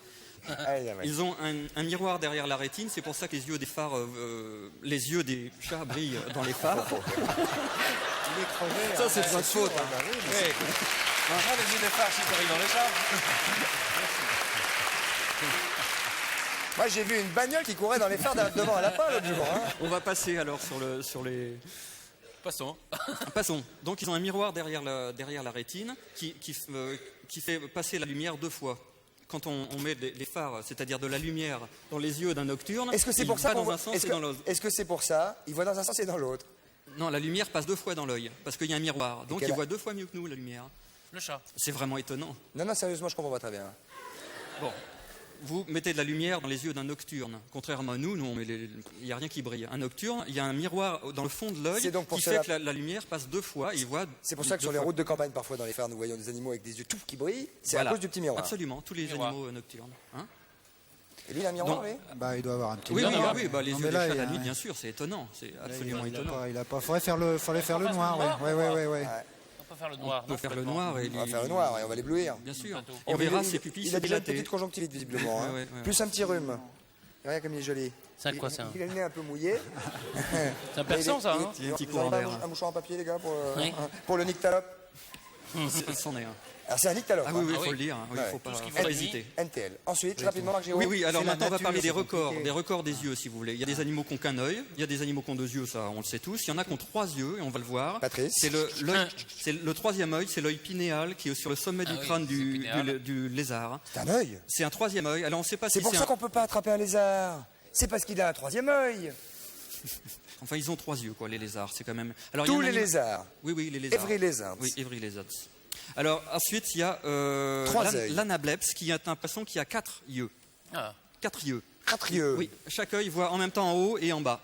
Allez, ouais. Ils ont un miroir derrière la rétine, c'est pour ça que les yeux des phares, les yeux des chats brillent dans les phares. Il est crevé. Ça, c'est de votre faute. Bah oui, mais c'est- les yeux des phares, si dans les chars. Moi, j'ai vu une bagnole qui courait dans les phares devant un lapin l'autre jour. Hein. On va passer alors sur les... Passons. Passons. Donc ils ont un miroir derrière la rétine qui fait passer la lumière 2 fois. Quand on met les phares, c'est-à-dire de la lumière dans les yeux d'un nocturne, Est-ce que c'est il pour ça va qu'on dans voit... un sens Est-ce et que- dans l'autre. Est-ce que c'est pour ça? Il voit dans un sens et dans l'autre. Non, la lumière passe 2 fois dans l'œil, parce qu'il y a un miroir. Donc quelle il a- voit 2 fois mieux que nous, la lumière. Le chat. C'est vraiment étonnant. Non, non, sérieusement, je comprends pas très bien. Bon, vous mettez de la lumière dans les yeux d'un nocturne. Contrairement à nous, il n'y a rien qui brille. Un nocturne, il y a un miroir dans le fond de l'œil C'est donc pour qui cela- fait que la lumière passe 2 fois. Il voit C'est pour ça que sur les routes de campagne, parfois dans les phares, nous voyons des animaux avec des yeux tout qui brillent. C'est Voilà. à cause du petit miroir. Absolument, tous les Miroir. animaux nocturnes. Hein Et lui, il a un miroir, Donc- oui. Bah, il doit avoir un petit. oui, miroir. les Non, yeux mais des là, chats il y la a nuit, un- bien sûr, c'est étonnant. C'est absolument étonnant. Il a pas. Fallait faire le noir, ouais. Ouais. On peut faire le noir. On peut faire le noir et On va faire le noir et on va l'éblouir. Bien sûr. Plateau. Et on verra il- ses pupilles Il se a déjà une dilater. petite conjonctivite, visiblement. hein. Ouais. Plus un petit rhume. Regarde comme il est joli. C'est quoi, ça? Il a le nez un peu mouillé. C'est un persan, ça, hein? Il y a un petit Vous coup en avez l'air. un mouchoir en papier, les gars, Oui. pour le nyctalope. C'en est un. Alors, c'est un nyctalope. Ah oui, oui, il oui. faut le dire. Il Ouais. faut pas, Tout ce qu'il faut pas faut hésiter. NTL. Ensuite, rapidement, Marc Giraud. Oui, alors C'est la maintenant on va nature, parler c'est des records, compliqué. des records des yeux si vous voulez. Il y a des animaux qui ont qu'un œil, il y a des animaux qui ont 2 yeux, ça on le sait tous. Il y en a qui ont 3 yeux et on va le voir. Patrice. C'est le troisième œil, c'est l'œil pinéal qui est sur le sommet du oui, crâne c'est pinéal. du lézard. C'est un œil. C'est un troisième œil. Alors on ne sait pas si C'est pour c'est ça un... qu'on peut pas attraper un lézard. C'est parce qu'il a un troisième œil. Enfin ils ont 3 yeux quoi les lézards, c'est quand même. Alors, il y a Tous un les animal- lézards. Oui oui les lézards. Every lizards. Oui, every lizards. Alors ensuite il y a 3 œils. l'anableps qui est un poisson qui a 4 yeux. Ah. 4 yeux. 4 yeux. Oui, chaque œil voit en même temps en haut et en bas.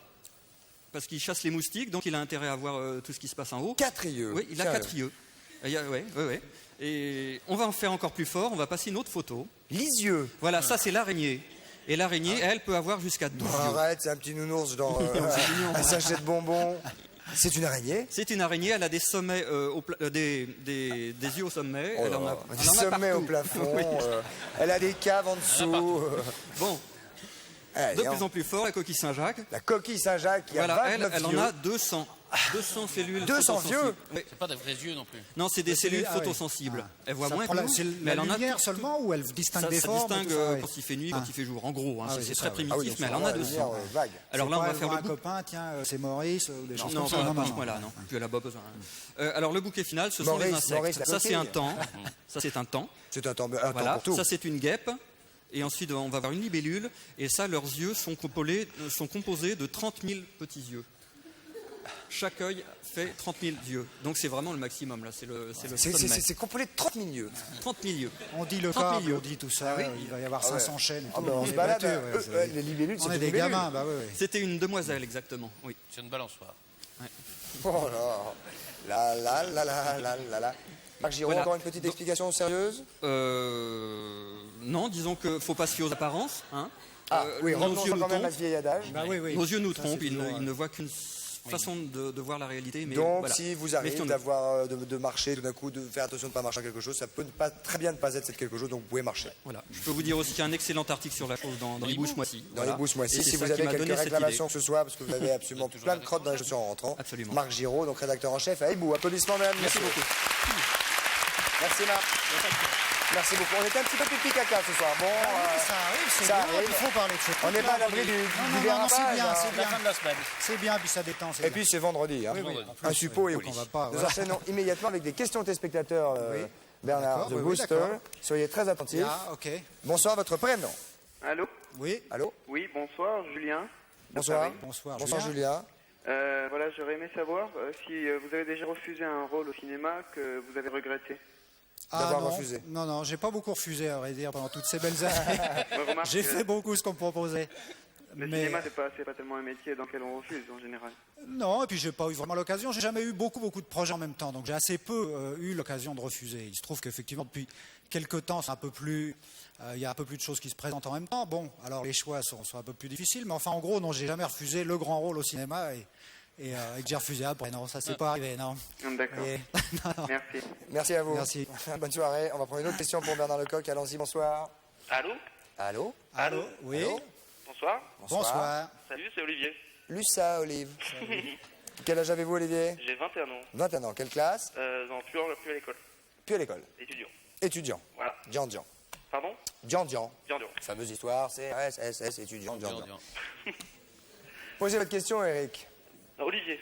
Parce qu'il chasse les moustiques, donc il a intérêt à voir tout ce qui se passe en haut. 4 yeux. Oui, il a 4 yeux. Oui. Et on va en faire encore plus fort, on va passer une autre photo. Lisieux. Voilà, ça c'est l'araignée. Et l'araignée, elle peut avoir jusqu'à 12 yeux. Arrête, c'est un petit nounours dans un sachet de bonbons. C'est une araignée. C'est une araignée, elle a des sommets, des yeux au sommet. Oh Elle là en a, là, elle des en a sommets au partout. plafond. Oui. Elle a des caves en dessous. Bon, Allez, de plus en plus fort, la coquille Saint-Jacques. La coquille Saint-Jacques qui a Voilà, 29 elle en yeux. a 200. 200 cellules 200 photosensibles. yeux Oui. C'est pas des vrais yeux non plus. Non, c'est des cellules Ah oui. photosensibles. Ah. Elle voit Ça moins prend que la- nous, c'est mais elle la en a lumière tout- seulement ou elle distingue Ça, des ça formes distingue et tout ça, oui. quand il fait nuit, quand il fait jour. En gros, hein, Ah oui, c'est c'est très ça, oui. primitif, mais elle en a la 200. lumière, vague. Alors là, on va faire le un bouquet. copain, tiens, c'est Maurice ou des choses Non, comme ça. pas à ce point-là, non. Puis elle a pas besoin. Alors le bouquet final, ce sont les Maurice, insectes. la Ça c'est un coquille. temps. Ça c'est un temps. C'est un temps Voilà. pour tout. Ça c'est une guêpe. Et ensuite on va avoir une libellule. Et ça, leurs yeux sont composés de 30 000 petits yeux. Chaque œil fait 30 000 yeux. Donc c'est vraiment le maximum là. C'est le sommet. C'est composé de 30 000 yeux. 30 000 yeux. On dit le 30 000 câble, yeux. on dit tout ça, Ah oui. il va y avoir 500 chaînes et Ah tout. ben, on se est balade. battus, ouais, Les libellules, on c'est est des des libellules. gamins, bah oui, oui. C'était une demoiselle exactement. Oui. C'est une balançoire. Oh là. Là. Marc Giraud, Voilà. encore une petite explication sérieuse. Non, disons que faut pas se fier aux apparences. Hein. Oui, nos revenons yeux nous quand même à trompent. ce vieil adage. Bah oui, oui. Nos yeux nous Ça, trompent, c'est ils toujours, ne voient qu'une façon de voir la réalité. Mais Donc, voilà. si vous arrivez Méfions-nous. d'avoir de marcher, tout d'un coup, de faire attention de ne pas marcher à quelque chose, ça peut pas, très bien ne pas être cette quelque chose, donc vous pouvez marcher. Voilà. Je peux vous dire aussi qu'il y a un excellent article sur la chose dans les bouches moisi. Dans les bouches moisies, Et c'est si ça vous qui avez m'a donné quelques cette réclamations idée. que ce soit, parce que vous avez absolument plein de crottes dans les chaussures en rentrant, Absolument. Marc Giraud, donc rédacteur en chef à Hibou. Applaudissements, mesdames, Merci messieurs. beaucoup. Merci Marc. Merci beaucoup. On était un petit peu pipi caca ce soir. Bon, Ça arrive, c'est ça bien, arrive. il faut parler de ce on n'est pas à truc-là. l'abri du Non, dérapage. c'est bien, hein. c'est La bien. fin de la semaine. C'est bien, puis ça détend. c'est Et bien. puis c'est vendredi. Hein. Oui, oui, en plus, Un suppôt et donc au on lit. va pas, Nous voilà. enchaînons immédiatement avec des questions téléspectateurs. Bernard D'accord, de oui, Booster. d'accord. Soyez très attentifs. Ah, ok. Bonsoir, votre prénom. Allô? Oui, Allô. Oui, bonsoir, Julien. Bonsoir. bonsoir. Bonsoir Julien. Julien. Voilà, j'aurais aimé savoir si vous avez déjà refusé un rôle au cinéma que vous avez regretté. D'avoir non, refusé. Non, j'ai pas beaucoup refusé, à vrai dire, pendant toutes ces belles années. Remarque J'ai que fait beaucoup ce qu'on me proposait. le cinéma, c'est pas tellement un métier dans lequel on refuse en général. Non, et puis j'ai pas eu vraiment l'occasion. J'ai jamais eu beaucoup de projets en même temps, donc j'ai assez peu eu l'occasion de refuser. Il se trouve qu'effectivement depuis quelques temps, c'est un peu plus, il y a un peu plus de choses qui se présentent en même temps. Bon, alors les choix sont un peu plus difficiles, mais enfin en gros, non, j'ai jamais refusé le grand rôle au cinéma et que j'ai refusé après. Non, ça c'est pas arrivé, non. D'accord. Et- non, non. Merci. Merci à vous. Merci. Bonne soirée. On va prendre une autre question pour Bernard Lecoq. Allons-y, bonsoir. Allô? Allô. Allô, oui. Allô. Bonsoir. Bonsoir. Salut, c'est Olivier. Lussa, Olive. Quel âge avez-vous, Olivier? J'ai 21 ans. 21 ans. Quelle classe? Non, plus à l'école. Puis à l'école. Étudiant. Étudiant. Voilà. Dian. Pardon? Dian. Bien dur. Fameuse histoire, c'est S, étudiant, Dian. Dian. Posez votre question, Eric. Olivier.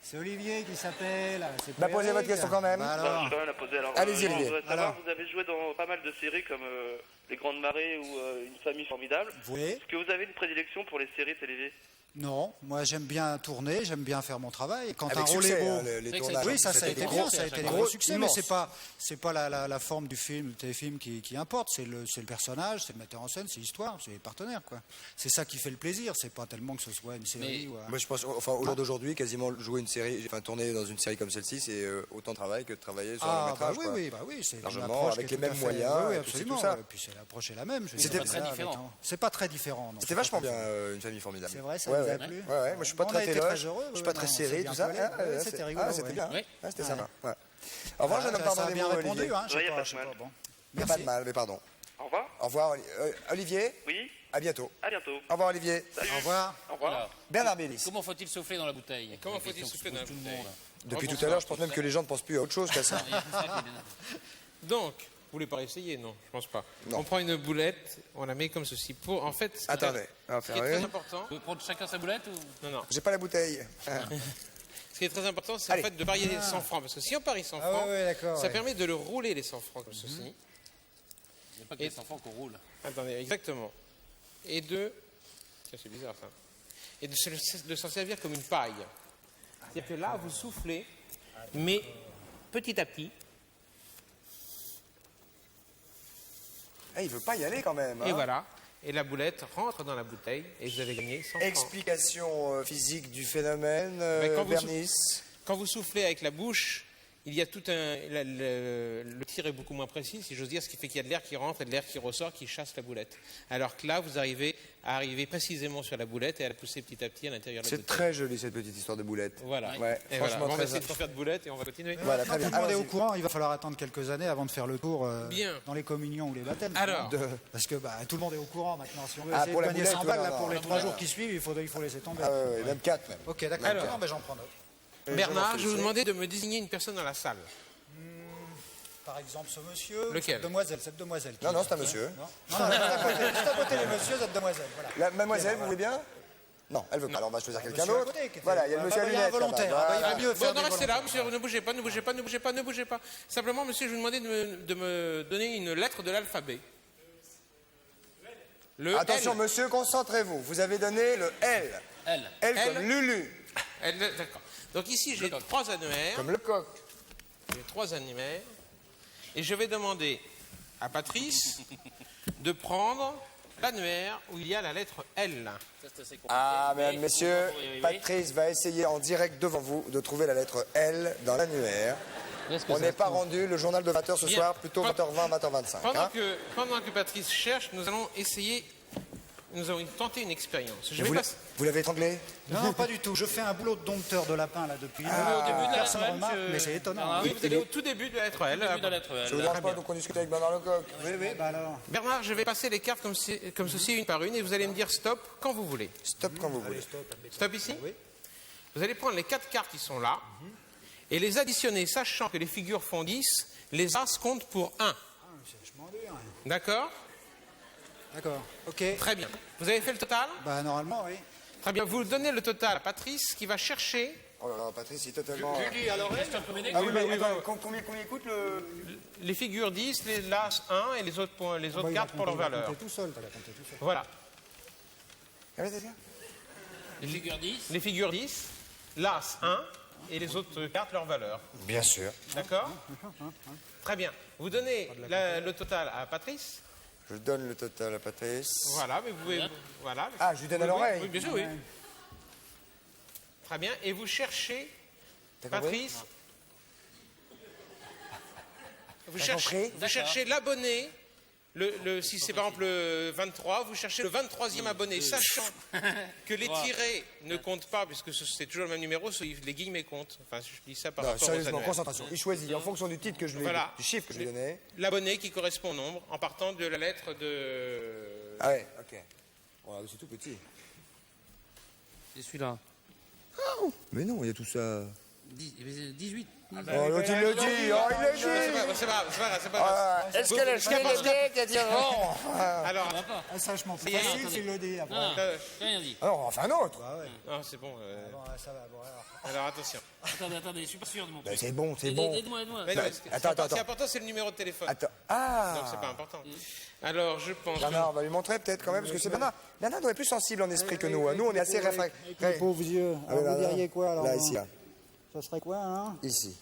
C'est Olivier qui s'appelle. c'est Bah, pas posez Eric. votre question quand même. Bah, Je alors. vais quand même la poser. Alors, Allez-y, je Olivier. voudrais savoir, Alors. vous avez joué dans pas mal de séries comme Les Grandes Marées ou Une famille formidable. Oui. Est-ce que vous avez une prédilection pour les séries télévisées? Non, moi j'aime bien tourner, j'aime bien faire mon travail. Et quand Avec un rôle succès, est beau, hein, les que tournages. oui, ça a C'était été des bien, gros- ça a été des gros, gros succès, mais immenses. c'est pas la forme du film, du téléfilm qui importe, c'est le personnage, c'est le metteur en scène, c'est l'histoire, c'est les partenaires, quoi. C'est ça qui fait le plaisir, c'est pas tellement que ce soit une série Mais- ou un- Moi, je pense, enfin, au jour d'aujourd'hui, quasiment jouer une série, enfin, tourner dans une série comme celle-ci, c'est autant de travail que de travailler sur un long Ah, métrage. quoi. oui, c'est Largement, une approche avec qui est les tout à mêmes fait- moyens, oui, et puis c'est absolument. tout ça. Et puis c'est l'approche est la même. je veux C'était dire, très avec différent. un- C'est pas très différent. non, C'était c'est vachement pas bien, très une famille formidable. C'est vrai, ça ouais, vous a ouais. plu Ouais, moi je suis pas On a très été téloche, très heureux, je suis pas ouais, très non, serré, c'est tout bien ça. collé. Ah, Ouais, c'était rigolo, c'était ouais. bien. Ouais. Ouais, c'était Ouais. sympa. Ouais. Au revoir, Ah, jeune homme, ça a pardonnez-moi, bien répondu, Olivier. hein, je Ouais, sais y a pas, pas je sais de mal. pas, bon. Il n'y a pas de mal, mais pardon. Au revoir. Au revoir, Olivier. Oui. À bientôt. À bientôt. Au revoir, Olivier. Salut. Au revoir. Au revoir. Voilà. Bernard Bélis. Comment faut-il souffler dans la bouteille? Comment La faut-il question souffler que se dans la pose tout le bouteille? monde. Depuis Bonsoir. tout à l'heure, je pense même que les gens ne pensent plus à autre chose qu'à ça. Il y a tout ça qui est bien. Donc, vous voulez pas essayer? Non, je pense pas. Non. On prend une boulette, on la met comme ceci. Pour, en fait, Attendez, on va ce qui est faire très une. important. Vous pouvez prendre chacun sa boulette ou... Non. J'ai pas la bouteille. Ce qui est très important, c'est en Allez. fait de parier les 100 francs. Parce que si on parie 100 Ah francs, ouais, d'accord, ça ouais. permet de le rouler les 100 francs comme ceci. Il n'y a pas que les enfants qu'on roule. Attendez, exactement. Et de. Tiens, c'est bizarre ça. Et de s'en servir comme une paille. C'est-à-dire que là, vous soufflez, mais petit à petit. Eh, il veut pas y aller quand même. Et hein. voilà. Et la boulette rentre dans la bouteille et vous avez gagné 100 francs. Explication physique du phénomène, Mais quand vous Bernice. Quand vous soufflez avec la bouche, il y a tout un. Le tir est beaucoup moins précis, si j'ose dire, ce qui fait qu'il y a de l'air qui rentre et de l'air qui ressort qui chasse la boulette. Alors que là, vous arrivez à arriver précisément sur la boulette et à la pousser petit à petit à l'intérieur de la C'est bouteille. très joli cette petite histoire de boulette. Voilà. Ouais, Et voilà. franchement, Bon, on va très essayer de pas faire de boulette et on va continuer. Voilà, très Tout bien. le monde est au Allons-y. courant, il va falloir attendre quelques années avant de faire le tour Bien. dans les communions ou les baptêmes. Alors. Parce que tout le monde est au courant maintenant. Si on veut Ah, essayer pour de la gagner boulette, 100 ouais, balles non, là, non, pour les non, 3 non. jours qui suivent, il faut laisser tomber. Ah ouais, même 4 même. Ok, d'accord. Alors. Non, j'en prends d'autres. Bernard, je vais vous demander de me désigner une personne dans la salle. Par exemple, ce monsieur, Lequel? cette demoiselle. Non, non, c'est un monsieur. Non, juste à côté les messieurs, cette demoiselle. Voilà. La mademoiselle, Ok, vous voulez bien? Non, elle veut pas. Alors on va choisir quelqu'un monsieur à d'autre. côté, qui était- Voilà, il y a le monsieur à il y a un lunettes. là-bas. volontaire. Voilà. Il va mieux faire Bon, non, des restez là, volontaires. monsieur, ne bougez pas, ne bougez pas, ne bougez pas, ne bougez pas. Simplement, monsieur, je vais vous demander de me donner une lettre de l'alphabet. Le Attention, L. monsieur, concentrez-vous. Vous avez donné le L. Elle. L L. comme Lulu. L, d'accord. Donc ici, j'ai 3 annuaires. Comme le coq. J'ai 3 annuaires. Et je vais demander à Patrice de prendre l'annuaire où il y a la lettre L. Ça, c'est assez compliqué. Ah, mesdames, Mais messieurs, on va y arriver. Patrice va essayer en direct devant vous de trouver la lettre L dans l'annuaire. Est-ce que On ça n'est se pas trouve rendu le journal de 20h ce Bien. soir, plutôt Pendant- 20h20, 20h25. Pendant que Patrice cherche, nous allons essayer, nous allons tenter une expérience. Je vais passer. Vous l'avez étranglé? Non, pas du tout. Je fais un boulot de dompteur de lapin là depuis. Au début de la Personne ne lettre remarque, L, mais c'est étonnant. Bernard, Oui, vous allez au tout début de la lettre L. au début de la lettre L. Ça vous dérange pas donc on discute avec Bernard Lecoq? Oui, bah alors. Bernard, je vais passer les cartes comme ceci, une par une, et vous allez me dire stop quand vous voulez. Stop quand vous voulez. Stop ici. Vous allez prendre les 4 cartes qui sont là et les additionner, sachant que les figures font 10, les as comptent pour 1. Je m'en dis, hein. D'accord? D'accord. Ok. Très bien. Vous avez fait le total? Bah normalement, oui. Très bien. Vous donnez le total à Patrice qui va chercher Oh là là, Patrice, il est totalement... Alors, tu peux m'aider? Ah oui, mais attends, combien coûte le... les figures 10, les las 1 et les autres, Bah, cartes pour leur valeur. tout seul, t'as compté tout seul. Voilà. Les figures 10. Les figures 10, las 1 et les autres cartes leur valeur. Bien sûr. D'accord? Très bien. Vous donnez le total à Patrice. Je donne le total à Patrice. Voilà, mais vous pouvez. Voilà. Ah, je lui donne à Oui, l'oreille. Oui, bien sûr, oui. Très bien. Et vous cherchez, T'as compris? Patrice. Vous T'as cherchez, compris vous cherchez l'abonné. Si c'est par exemple le 23, vous cherchez le 23e abonné, sachant que les tirés ne comptent pas, puisque c'est toujours le même numéro, les guillemets comptent. Enfin, je dis ça par Non, rapport aux sérieusement, annuaires. concentration. Il choisit en fonction du titre que je lui Voilà. du chiffre que je lui ai donné. L'abonné qui correspond au nombre, en partant de la lettre de... Ah ouais, ok. Voilà, c'est tout petit. C'est celui-là. Mais non, il y a tout ça. 18. Oh, l'autre, il le dit, oh, il le dit. C'est pas grave. Ah, est-ce qu'elle a bien qui a dit avant? Alors, Ah, ça, je m'en fous. Et- Facile, c'est le dit après. Non, euh, j'ai rien dit. Alors, on en fait un autre. non, c'est bon. Bon, ça va, bon, alors. Alors, attention. Attendez, je suis pas sûr de mon Ben, truc. c'est bon, c'est bon. Aide-moi. Mais non, attends. Ce qui est important, c'est le numéro de téléphone. Attends. Ah. Donc, c'est pas important. Alors, je pense... Bernard, on va lui montrer peut-être quand même, parce que c'est Bernard. Bernard doit être plus sensible en esprit que nous. Nous, on est assez Avec réfractaires. les pauvres yeux. Ah, Alors, là, vous là. diriez quoi alors Là, ici, là. Ça serait quoi, hein Ici.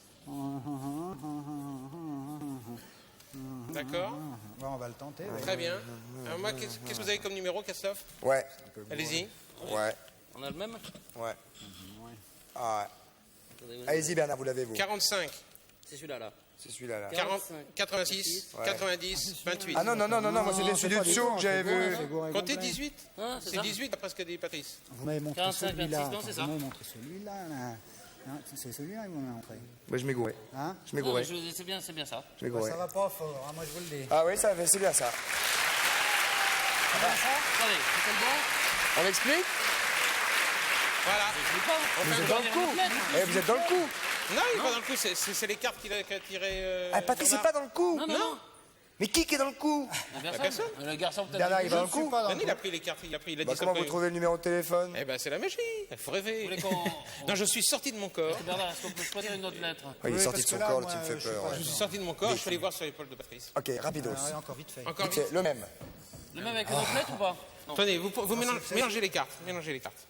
D'accord. Bon, on va le tenter. ouais. Très bien. Alors, moi, qu'est-ce que vous avez comme numéro, Christophe? Ouais. Allez-y. Ouais. On a le même? Ouais. Ah ouais. Attendez, Allez-y, Bernard, vous l'avez, vous. 45, c'est celui-là, là. C'est celui-là, là. 40, 86, Ouais. 90, 28. Ah non, moi c'était celui du pas du dessous tout, que j'avais c'est bon, vu. c'est gouré Comptez complet. 18. Ah, c'est C'est ça. 18 d'après ce que dit Patrice. Vous m'avez montré 45, celui-là. 26, non, c'est ça. Vous m'avez montré celui-là. Là. Hein, c'est celui-là qui m'en a entré. Moi, je m'égourais. Hein? Je m'égourais. C'est bien ça. Je m'égourais. Ça va pas fort, hein, moi je vous le dis. Ah oui, ça fait, c'est bien ça. Attendez, c'est le bon. On explique? Voilà. Vous êtes dans le coup. Eh, vous êtes dans le coup. Non, il n'est pas dans le coup, c'est les cartes qu'il a tirées. Ah, Patrice, c'est pas dans le coup. Non. Mais qui est dans le coup? Personne. Le garçon peut-être. Bernard, il va dans le coup. Ben, il a pris les cartes, il a dit Bah, ça. comment vous trouvez le numéro de téléphone? Eh ben, c'est la magie. Il faut rêver. Vous voulez qu'on- Non, je suis sorti de mon corps. Bernard, est-ce qu'on peut choisir une autre lettre? Ah, il est Oui, sorti parce de son que là, corps, le moi, type fait je sais peur. pas, ouais. Je suis sorti de mon corps, je suis allé voir sur l'épaule de Patrice. Ok, rapidos. Ah, ouais, encore vite fait. Encore Vite vite. fait, le même. Le même avec une autre lettre ou pas? Non. Tenez, vous mélangez les cartes. Mélangez les cartes.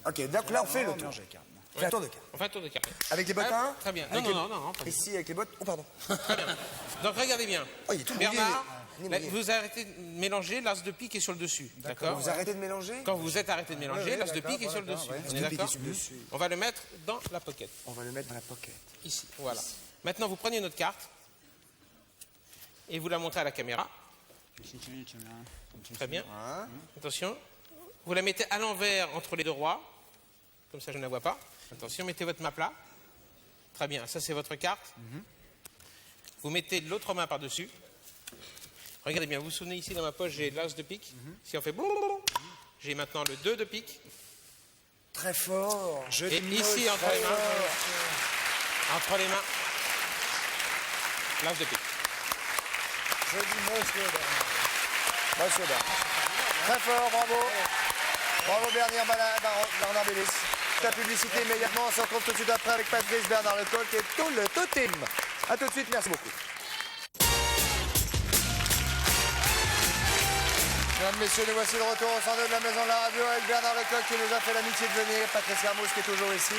Ok, donc là, on fait le tour. Mélanger les cartes. On fait un tour de carte. On fait un tour de cartes. Avec les bottins? Ah, très bien. Non, Avec les- non, pas du tout. Ici, avec les bottes. Oh, pardon. Très bien. Donc, regardez bien. Oh, il est tout mouillé. Bernard, Il est là, mouillé. vous arrêtez de mélanger, l'as de pique est sur le dessus. D'accord. Vous arrêtez de mélanger? Quand vous êtes arrêté de mélanger, Oui, l'as de d'accord, pique est sur le d'accord, dessus. ouais. On L'as est de pique d'accord est sur le dessus. On va le mettre dans la pocket. On va le mettre dans la pocket. Ici, voilà. Maintenant, vous prenez notre carte et vous la montrez à la caméra. Très bien. Attention. Vous la mettez à l'envers entre les deux rois. Comme ça, je ne la vois pas. Attention, mettez votre main plat. Très bien, ça c'est votre carte. Vous mettez l'autre main par-dessus. Regardez bien, vous vous souvenez ici dans ma poche, j'ai l'as de pique. Si on fait blablabla, j'ai maintenant le 2 de pique. Très fort. Et ici, entre les mains, l'as de pique. Je dis monsieur Bernard. Monsieur Bernard. Très fort, bravo. Bravo Bernard Bélis. La publicité immédiatement, on se retrouve tout de suite après avec Patrice, Bernard Lecoq et tout le totem. A tout de suite, merci beaucoup. Mesdames, messieurs, nous voici de retour au centre de la maison de la radio avec Bernard Lecoq qui nous a fait l'amitié de venir, Patrice Hermous qui est toujours ici.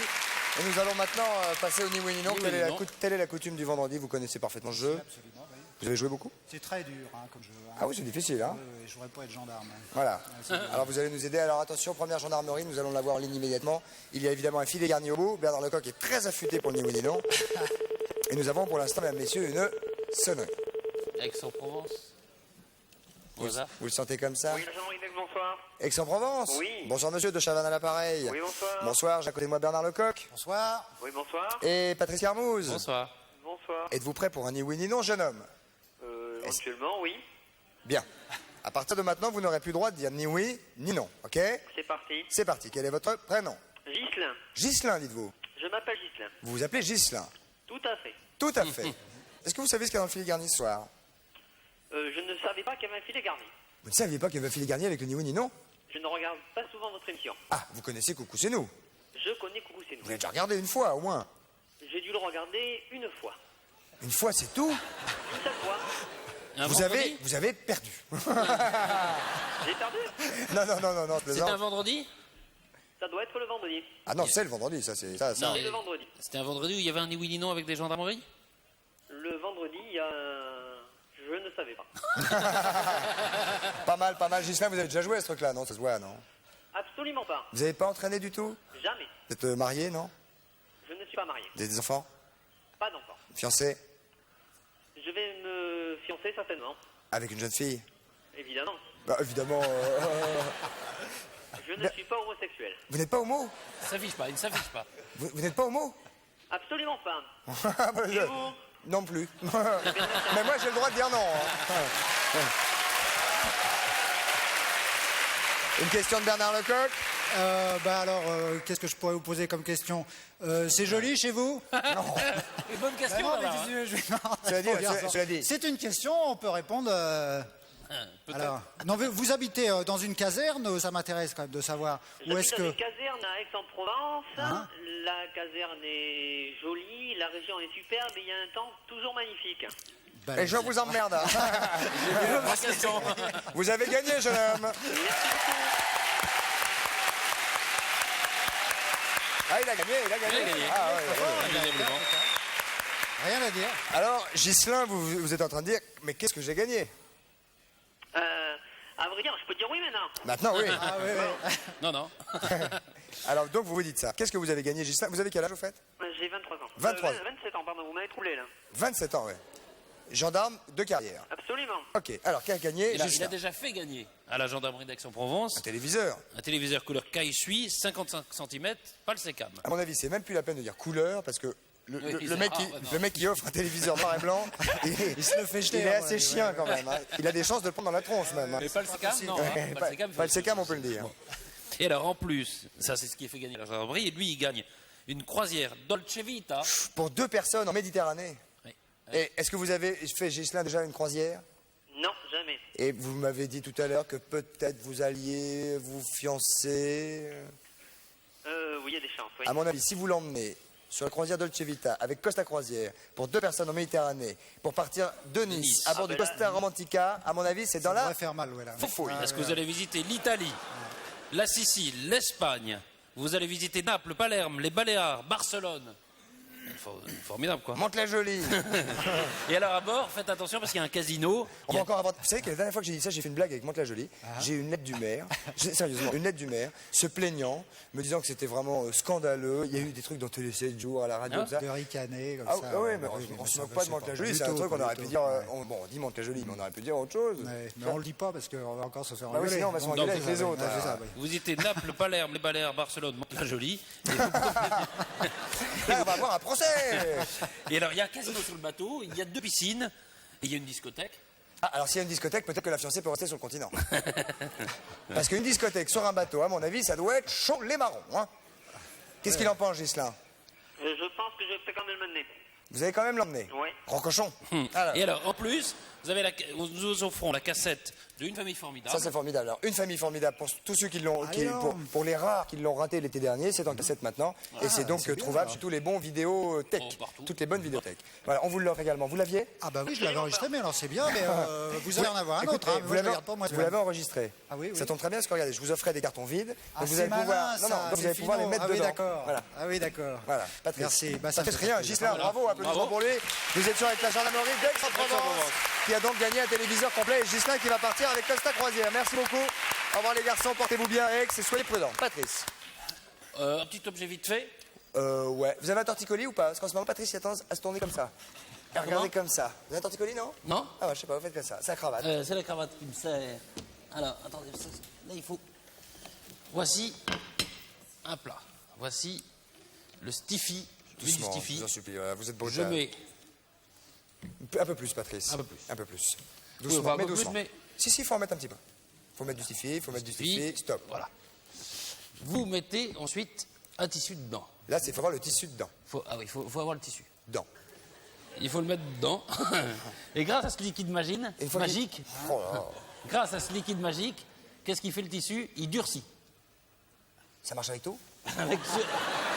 Et nous allons maintenant passer au ni oui ni non. Telle est la coutume du vendredi, vous connaissez parfaitement ce jeu. Absolument, oui. Vous avez joué beaucoup? C'est très dur hein, comme jeu. Hein. Ah oui, c'est difficile, hein? Je voudrais pas être gendarme. Hein. Voilà. Alors vous allez nous aider. Alors attention, première gendarmerie, nous allons la voir en ligne immédiatement. Il y a évidemment un filet garni au bout. Bernard Lecoq est très affûté pour le ni oui ni non. Et nous avons pour l'instant, mesdames, messieurs, une sonnerie. Aix-en-Provence. Au hasard. Vous le sentez comme ça? Oui, Jean-Marie Dex, bonsoir. Aix-en-Provence? Oui. Bonsoir monsieur de Chavannes à l'appareil. Oui, bonsoir. Bonsoir, j'ai à côté de moi Bernard Lecoq Bonsoir. Oui, bonsoir. et Patrice Hermous. Bonsoir. Bonsoir. Êtes-vous prêt pour un ni oui ni non, jeune homme? Éventuellement, oui. Bien. À partir de maintenant, vous n'aurez plus le droit de dire ni oui ni non, ok? C'est parti. C'est parti. Quel est votre prénom? Ghislain. Ghislain, dites-vous. Je m'appelle Ghislain. Vous vous appelez Ghislain. Tout à fait. Tout à fait. Est-ce que vous savez ce qu'il y a dans le filet garni ce soir? Je ne savais pas qu'il y avait un filet garni. Vous ne saviez pas qu'il y avait un filet garni avec le ni oui ni non? Je ne regarde pas souvent votre émission. Ah, vous connaissez Coucou c'est nous. Je connais Coucou c'est Vous nous. l'avez déjà regardé une fois au moins. J'ai dû le regarder une fois. Une fois c'est tout. Une seule fois. Un Vous avez perdu. J'ai perdu. Non, je C'était plaisante. un vendredi? Ça doit être le vendredi. Ah non, c'est le vendredi, ça c'est ça. Non, C'est le vendredi. C'était un vendredi où il y avait un ni oui ni non avec des gendarmeries? Le vendredi, il y a Je ne savais pas. Pas mal. Ghislain, vous avez déjà joué à ce truc-là, non? Ça se voit, non? Absolument pas. Vous n'avez pas entraîné du tout? Jamais. Vous êtes marié, non? Je ne suis pas marié. Vous avez des enfants? Pas d'enfant. Fiancé? Je vais me fiancer certainement. Avec une jeune fille? Évidemment. Bah évidemment. Je ne suis pas homosexuel. Vous n'êtes pas homo? Il s'affiche pas, il ne s'affiche pas. Vous n'êtes pas homo? Absolument pas. Et vous? Non plus. Mais moi j'ai le droit de dire non. hein. Une question de Bernard Lecoq? Qu'est-ce que je pourrais vous poser comme question? C'est joli chez vous? Une bonne question, Non, mais Bernard, qu'est-ce que Cela dit, faut dire ça. cela dit. C'est une question, on peut répondre. Peut-être. Alors, non, vous habitez dans une caserne, ça m'intéresse quand même de savoir où est-ce J'habite dans que. une caserne à Aix-en-Provence. Hein? La caserne est jolie, la région est superbe et il y a un temps toujours magnifique. Ben, Et je vous emmerde. Bonne question. Vous avez gagné, jeune homme. Merci beaucoup. Ah, il a gagné. Il a gagné. Ah, ouais. Indéniablement. Rien à dire. Alors, Ghislain, vous êtes en train de dire, mais qu'est-ce que j'ai gagné? À vrai dire, je peux dire oui maintenant. Maintenant, oui. Ah oui, oui. Non. Alors, donc, vous vous dites ça. Qu'est-ce que vous avez gagné, Ghislain? Vous avez quel âge, au fait? J'ai 23 ans. 23. 27 ans, pardon, vous m'avez troublé là. 27 ans, ouais. gendarme de carrière. Absolument. Ok, alors qui a gagné? Il a Ghislain. déjà fait gagner à la gendarmerie d'Aix-en-Provence Un téléviseur. un téléviseur couleur Kai Sui, 55 cm, pas le SECAM. À mon avis, c'est même plus la peine de dire couleur parce que le, Oui, le- puis le c'est- mec, ah, qui, ouais, non. le mec qui offre un téléviseur noir et blanc, il se le fait jeter, il est hein, assez ouais, chien quand même. hein. Il a des chances de le prendre dans la tronche même. hein. Mais pas le SECAM, non. Ouais, hein, pas, SECAM, pas le sécam, on peut le dire. Bon. Et alors, en plus, ça c'est ce qui fait gagner la gendarmerie, et lui, il gagne une croisière Dolce Vita. Pour 2 personnes en Méditerranée. Oui. Et est-ce que vous avez fait, Ghislain, déjà une croisière? Non, jamais. Et vous m'avez dit tout à l'heure que peut-être vous alliez vous fiancer. Oui, il y a des chances, oui. À mon avis, si vous l'emmenez sur la croisière Dolce Vita avec Costa Croisière pour 2 personnes en Méditerranée pour partir de Nice à bord du ben là- Costa Romantica, à mon avis, c'est dans Ça la devrait faire mal, ouais, là. foufouille. Parce que vous allez visiter l'Italie, la Sicile, l'Espagne, vous allez visiter Naples, Palerme, les Baléares, Barcelone. Formidable, quoi. Mantes-la-Jolie. Et alors, à bord, faites attention parce qu'il y a un casino. On va encore avoir. Vous savez que la dernière fois que j'ai dit ça, j'ai fait une blague avec Mantes-la-Jolie. J'ai eu une lettre du maire, sérieusement, une lettre du maire, se plaignant, me disant que c'était vraiment scandaleux. Il y a eu des trucs dans Télé 7 jours, à la radio, tout ça. De ricaner, comme Ah, ça. ah ouais, mais Oui, on se ça, moque je pas de sais Mantes-la-Jolie, Du c'est un tout, truc qu'on pas aurait du pu tout. dire. Ouais. Bon, on dit Mantes-la-Jolie, mais on aurait pu dire autre chose. Mais on le dit pas parce qu'on va encore se faire Bah oui, engueuler. sinon on va se Donc, engueuler donc, avec les autres. ouais, c'est ça, alors. oui. Vous visitez Naples, Palerme, les Baléares, Barcelone, Mantes-la-Jolie. Là, on va avoir un procès. Et alors, il y a un casino sur le bateau, il y a 2 piscines, et il y a une discothèque. Ah, alors s'il y a une discothèque, peut-être que la fiancée peut rester sur le continent. Parce qu'une discothèque sur un bateau, à mon avis, ça doit être chaud les marrons. Hein. Qu'est-ce qu'il en pense, Ghislain? Je pense que je peux quand même le mener. Vous allez quand même l'emmener? Oui. Rocochon. Alors, Et alors, en plus, nous vous offrons la cassette d'une famille formidable. ça c'est formidable. Alors, une famille formidable pour tous ceux qui l'ont, énorme. pour les rares qui l'ont raté l'été dernier, c'est en cassette maintenant, et c'est donc c'est bien, trouvable alors. sur tous les bons vidéotech, Oh, partout. toutes les bonnes vidéothèques. Voilà, on vous l'offre également. Vous l'aviez? Ah bah oui, je l'avais enregistré, mais alors c'est bien, mais vous allez en avoir un Écoutez, autre. Hein, vous moi, je l'avez, regarde pas, moi, vous l'avez enregistré. Ah oui, oui. Ça tombe très bien parce que regardez, je vous offrais des cartons vides, donc Ah, vous c'est allez pouvoir, malin, non, ça, donc vous c'est allez pouvoir les finot. mettre Ah oui, dedans. d'accord. Voilà. Ah oui, d'accord. Voilà, Patrice. Merci. Bah, ça me Patrice, fait rien. plaisir. Ghislain, Voilà. bravo, applaudissements Bravo. pour lui. Nous étions avec la gendarmerie d'Aix-en-Provence, qui a donc gagné un téléviseur complet. Et Ghislain qui va partir avec Costa Croisière. Merci beaucoup. Au revoir les garçons, portez-vous bien à Aix et soyez prudents. Patrice. Un petit objet vite fait. Ouais. Vous avez un torticolis ou pas? Parce qu'en ce moment, Patrice, il a tendance à se tourner comme ça. À regarder Comment comme ça. Vous avez un torticolis, non? Non. Ah ouais, je sais pas, vous faites comme ça. C'est la cravate. C'est la cravate qui me sert. Alors, attendez, là il faut. Voici un plat. Voici le stiffy. Doucement, Du je stiffy. vous en supplie. Voilà, vous êtes beau. Je mets. Un peu plus, Patrice. Un peu plus. Un peu plus. Oui, Doucement, enfin, un mais peu plus, doucement. mais- Si, il faut en mettre un petit peu. Il faut mettre du stiffy, il faut mettre du stiffy. Stop. Voilà. Vous mettez ensuite un tissu dedans. Là, il faut avoir le tissu dedans. Ah oui, il faut avoir le tissu. Dedans. Il faut le mettre dedans. Et grâce à ce liquide Et une fois magique, Oh là là. grâce à ce liquide magique, qu'est-ce qui fait le tissu? Il durcit. Ça marche avec tout?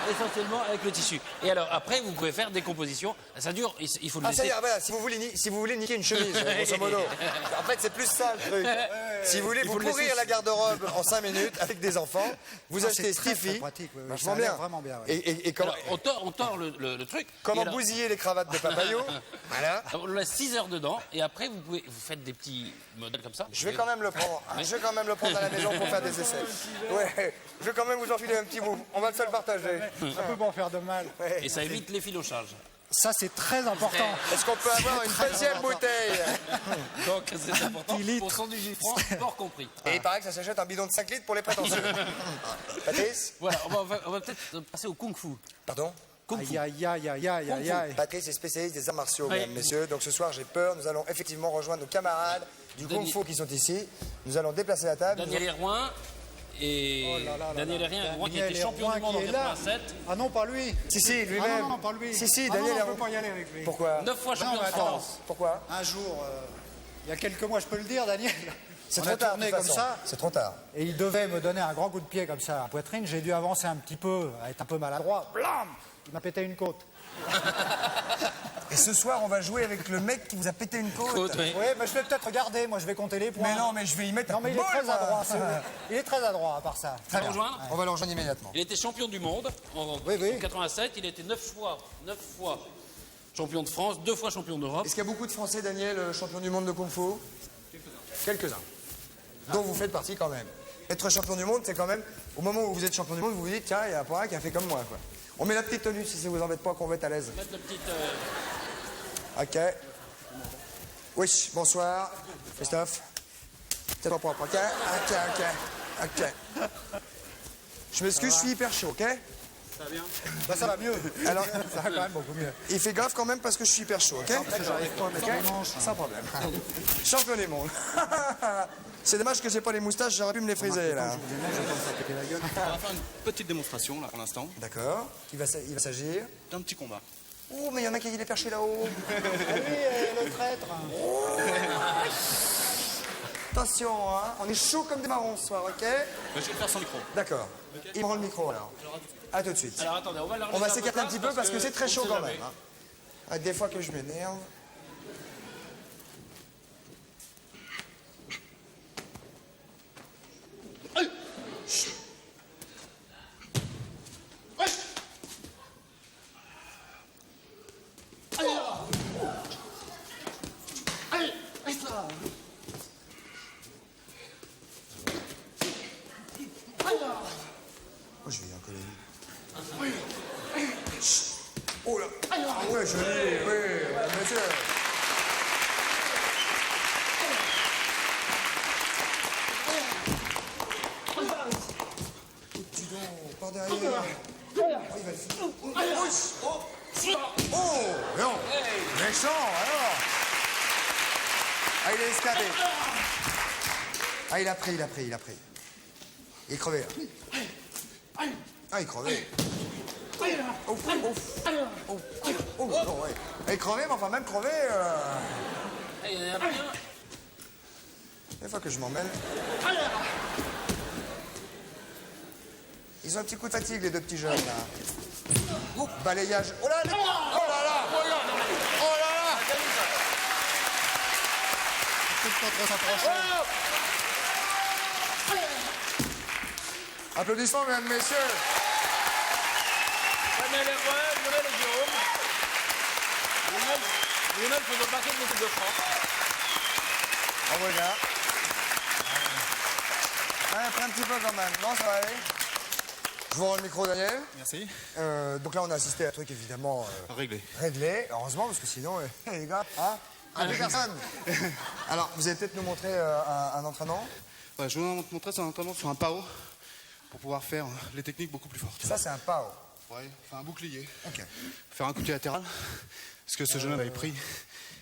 Essentiellement avec le tissu. Et alors après, vous pouvez faire des compositions. Ça dure, il faut le Ah, ça y laisser. est, voilà, si vous voulez niquer une chemise, grosso modo. En fait, c'est plus ça le truc. Si vous voulez Il vous faut le pourrir laisser- la garde-robe en 5 minutes avec des enfants, vous Ah, achetez c'est très, Stiffy. très pratique, oui, oui, Vachement ça a l'air bien. vraiment bien, ouais. Et comment, Alors, on tord le truc. comment Et alors, bousiller les cravates de Papayot? Voilà. on le laisse 6 heures dedans. Et après, vous faites des petits modèles comme ça. Je vais quand même le prendre. Je vais quand même le prendre à la maison pour faire des essais. Ouais, je vais quand même vous enfiler un petit bout. On va se le partager. Ça peut m'en faire de mal. Ouais. Et ça évite l'effilochage. Ça, c'est très important. Est-ce qu'on peut avoir une deuxième bouteille? Donc c'est important. 10 litres. Pour 118 francs, sport compris. Et il paraît que ça s'achète un bidon de 5 litres pour les prétentieux. Patrice? Voilà, on va peut-être passer au kung-fu. Pardon? Aïe, aïe, aïe, aïe, aïe, aïe, aïe. Patrice est spécialiste des arts martiaux, Oui. mesdames, messieurs. Donc ce soir, j'ai peur. Nous allons effectivement rejoindre nos camarades du Kung Fu qui sont ici. Nous allons déplacer la table. Daniel Hérouin. Et Oh là là là Daniel là. Hérouin qui Daniel était champion du Hérouin monde en qui est là. 87. Ah non, pas lui. Si, lui-même. Ah non, non, pas lui. Si, Ah Daniel non, on Hérouin. peut pas y aller avec lui. Pourquoi? 9 fois champion Non, de mais attends. France. Pourquoi? Un jour, il y a quelques mois, je peux le dire, Daniel. C'est on trop a tard, tourné de toute comme façon. ça. C'est trop tard. Et il devait me donner un grand coup de pied comme ça à la poitrine. J'ai dû avancer un petit peu, être un peu maladroit. Blam! Il m'a pété une côte. Et ce soir, on va jouer avec le mec qui vous a pété une côte. Côte, oui. Oui, mais je vais peut-être regarder. Moi, je vais compter les points. Mais non, mais je vais y mettre Non, un mais il coup est de très bol, moi. adroit. Il est très adroit, à part ça. Très bien. rejoindre On va le rejoindre immédiatement. Il était champion du monde en Oui, oui. 87. Il était 9 fois champion de France, 2 fois champion d'Europe. Est-ce qu'il y a beaucoup de Français, Daniel, champion du monde de Kung Fu? Quelques-uns. Dont vous faites partie quand même. Être champion du monde, c'est quand même, au moment où vous êtes champion du monde, vous vous dites, tiens, il y a un point qui a fait comme moi, quoi. On met la petite tenue si ça vous embête pas, qu'on va être à l'aise. Mettre le petit, Ok. Oui, bonsoir. Christophe. C'est pas propre, ok? Ok. Je m'excuse, je suis hyper chaud, ok? Bah, ça va mieux. Alors, Ça va quand même beaucoup mieux. il fait gaffe quand même parce que je suis hyper chaud, ok? J'arrive pas à mettre les manches. Sans problème. Champion du monde. C'est dommage que j'ai pas les moustaches, j'aurais pu me les friser, là. On va faire une petite démonstration là pour l'instant D'accord. Il va s'agir. d'un petit combat. Oh, mais il y en a qui est perché là-haut. Le traître. Attention, hein. On est chaud comme des marrons ce soir, ok? Je vais le faire sans micro. D'accord. Il me rend le micro, alors. À tout de suite. Alors attendez, On va s'écarter un petit peu parce que c'est très chaud quand même. Hein. Ah, des fois que je m'énerve. Oh, je vais y en coller. Oh là. Ouais, je l'ai. Oui, monsieur. Dis donc, par derrière. Oh, il va le finir. Oh, non. Méchant, alors. Ah, il a escapé. Ah, il a pris. Il est crevé, là. Ah, il est crevé. Oh, non, ouais. Il est crevé, mais enfin, même crevé... Des fois que je m'en mêle. Ils ont un petit coup de fatigue, les deux petits jeunes, là. Balayage. Oh là là. Applaudissements, mesdames, messieurs. Lionel faisait partie de l'équipe de France. On regarde. Après un petit peu quand même. Non, ça va aller. Je vous rends le micro, Daniel. Merci. Donc là, on a assisté à un truc évidemment Réglé. heureusement, parce que sinon, les gars, hein, deux personnes. Alors, vous allez peut-être nous montrer un entraînement. Ouais, je vais vous montrer un entraînement sur un PAO pour pouvoir faire les techniques beaucoup plus fortes. Ça, c'est un PAO. Ouais, faire un bouclier. Ok. Faire un coup de pied latéral. Parce que ce jeune homme avait pris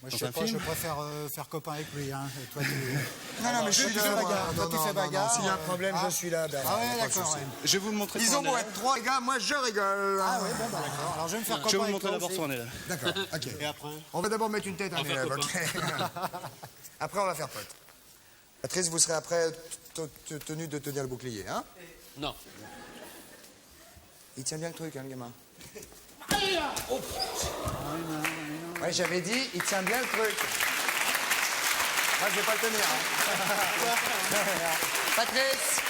Moi, dans je sais un pas, je film. préfère faire copain avec lui. Hein. Et toi, tu... Non, mais je suis tu là. fais moi. bagarre. Toi, tu fais bagarre. S'il y a un problème, je suis là, Bernard. Ah y a ouais, pas de d'accord. souci. Ouais. Je vais vous le montrer Ils sur ont un beau élève. être trois, les gars, moi je rigole. Ah oui, bon, bah d'accord. Alors, je vais me faire Je copain vais vous avec montrer toi d'abord aussi. sur un élève. D'accord, ok. Et après On va d'abord mettre une tête à un élève, ok. Après, on va faire pote. Patrice, vous serez après tenu de tenir le bouclier, hein? Non. Il tient bien le truc, hein, le gamin. Ouais, j'avais dit, il tient bien le truc. Moi, je vais pas le tenir. Hein. Patrice.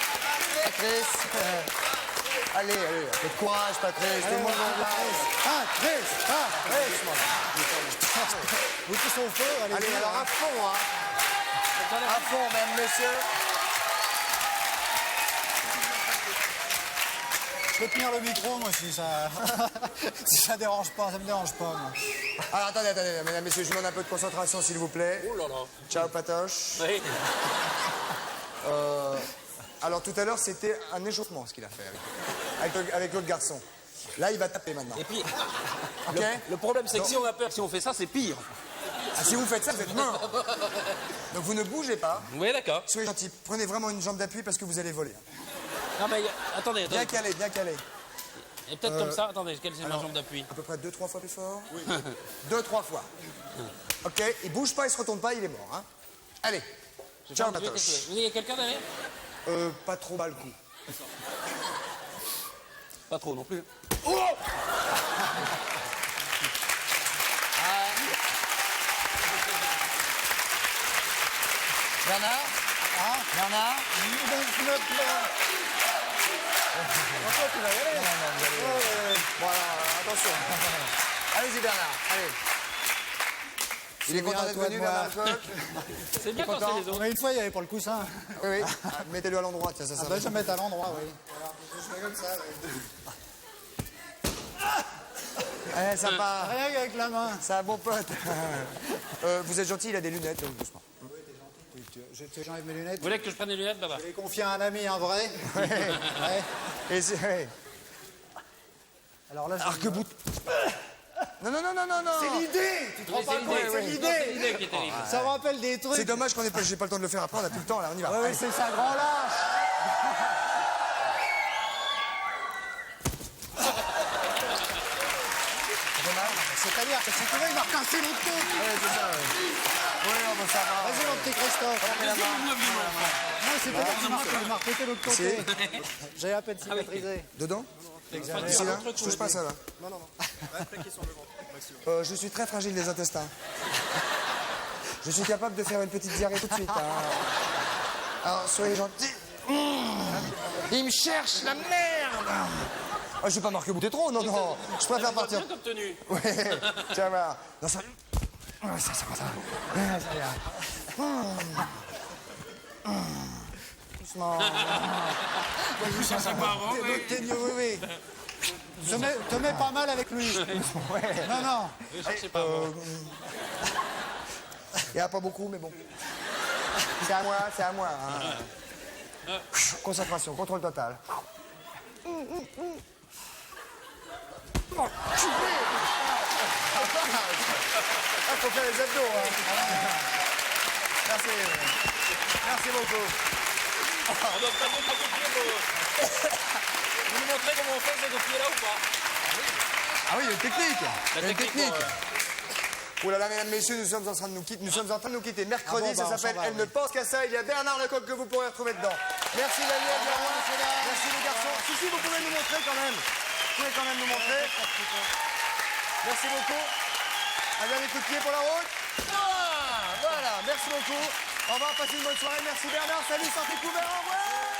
Allez, un peu de courage, Patrice. Tout le monde va Patrice. Vous tous au feu, allez. Allez, alors à fond, hein. À fond, mesdames, messieurs. Je peux tenir le micro, moi, si ça... si ça dérange pas, ça me dérange pas, moi. Alors, attendez, mesdames, messieurs, je vous demande un peu de concentration, s'il vous plaît. Oh là là. Ciao, Patoche. Oui. Alors, tout à l'heure, c'était un échauffement, ce qu'il a fait avec l'autre garçon. Là, il va taper maintenant. Et puis, OK? le problème, c'est que si on a peur, si on fait ça, c'est pire. Ah, si vous faites ça, vous êtes mort. Donc, vous ne bougez pas. Oui, d'accord. Soyez gentils. Prenez vraiment une jambe d'appui parce que vous allez voler. Non, mais attendez. Bien calé, bien calé. Et peut-être comme ça. Attendez, quelle c'est ma jambe d'appui? À peu près 2-3 fois plus fort. Oui. 2-3 fois. OK, il bouge pas, il se retourne pas, il est mort. Hein. Allez. Ciao, Patoche. Vous avez quelqu'un derrière? Pas trop bas le coup. Pas trop non plus. Bernard? Bernard? Bon, alors, attention. Allez-y, Bernard. Allez. Il est content d'être venu, Bernard Lecoq? C'est bien quand c'est les autres. Mais une fois, il y avait pour le coussin. Oui. Mettez-le à l'endroit, tiens, ça Ah va. ben, je vais mettre à l'endroit, oui. Je fais comme ça. Ouais, sympa. Rien qu'avec la main. C'est un bon pote. Vous êtes gentil, il a des lunettes, donc doucement. J'enlève mes lunettes. Vous voulez que je prenne les lunettes, Baba? Je vais confier à un ami, un vrai. Ouais. Et c'est... ouais. Alors là, Arc-bout. Non, non, non, non, non, non. c'est l'idée. Tu te rends Oui, pas c'est compte, l'idée, c'est oui. l'idée. C'est l'idée qui est terrible. Ça me rappelle des trucs. C'est dommage qu'on ait pas, j'ai pas le temps de le faire après, on a tout le temps là, on y va. Ouais, Allez. ouais, c'est ça, grand lâche. C'est-à-dire que si tu veux, il m'a cassé le truc. Ouais, c'est ça, ouais. Oui, bon, ça va. Vas-y, mon petit Christophe. Non, c'est-à-dire qu'il m'a repété l'autre côté. J'ai à peine cicatrisé. Dedans? Ici, là? Je touche pas à ça, là. Non, non, non. Je suis très fragile des intestins. Je suis capable de faire une petite diarrhée tout de suite. Hein. Alors, soyez gentils. Il me cherche, la merde! Je vais pas marquer bouter trop, non, non. Je préfère partir. Bien comme tenue. Ouais, tiens, voilà. Non, ça... Ouais, ça va. Ouais, ça ira. Doucement. Ça sent pas avant, mais... T'es mieux, oui, oui. Te mets pas mal avec lui. Ouais. Non, non. C'est pas bon. Il n'y en a pas beaucoup, mais bon. C'est à moi, c'est à moi. Hein. Concentration, contrôle total. Oh, faut faire les abdos. Hein. Merci. Merci beaucoup. On doit pas vous copier vous nous montrez comment on fait ces copiers là ou pas? Ah oui, il y a une technique. La Il y a une technique, technique. ouais. Oh là là, mesdames, messieurs, nous sommes en train de nous quitter. Nous sommes en train de nous quitter. Mercredi, Ah bon, bah, ça on s'appelle s'en va, Elle oui. ne pense qu'à ça. Il y a Bernard Lecoq que vous pourrez retrouver dedans. Merci Daniel, merci les garçons. Si, vous pouvez nous montrer quand même. Vous pouvez quand même nous montrer. Merci beaucoup. Un dernier coup de pied pour la route. Ah, voilà, merci beaucoup. Au revoir, passez une bonne soirée. Merci Bernard. Salut, sortez couvert. Au revoir.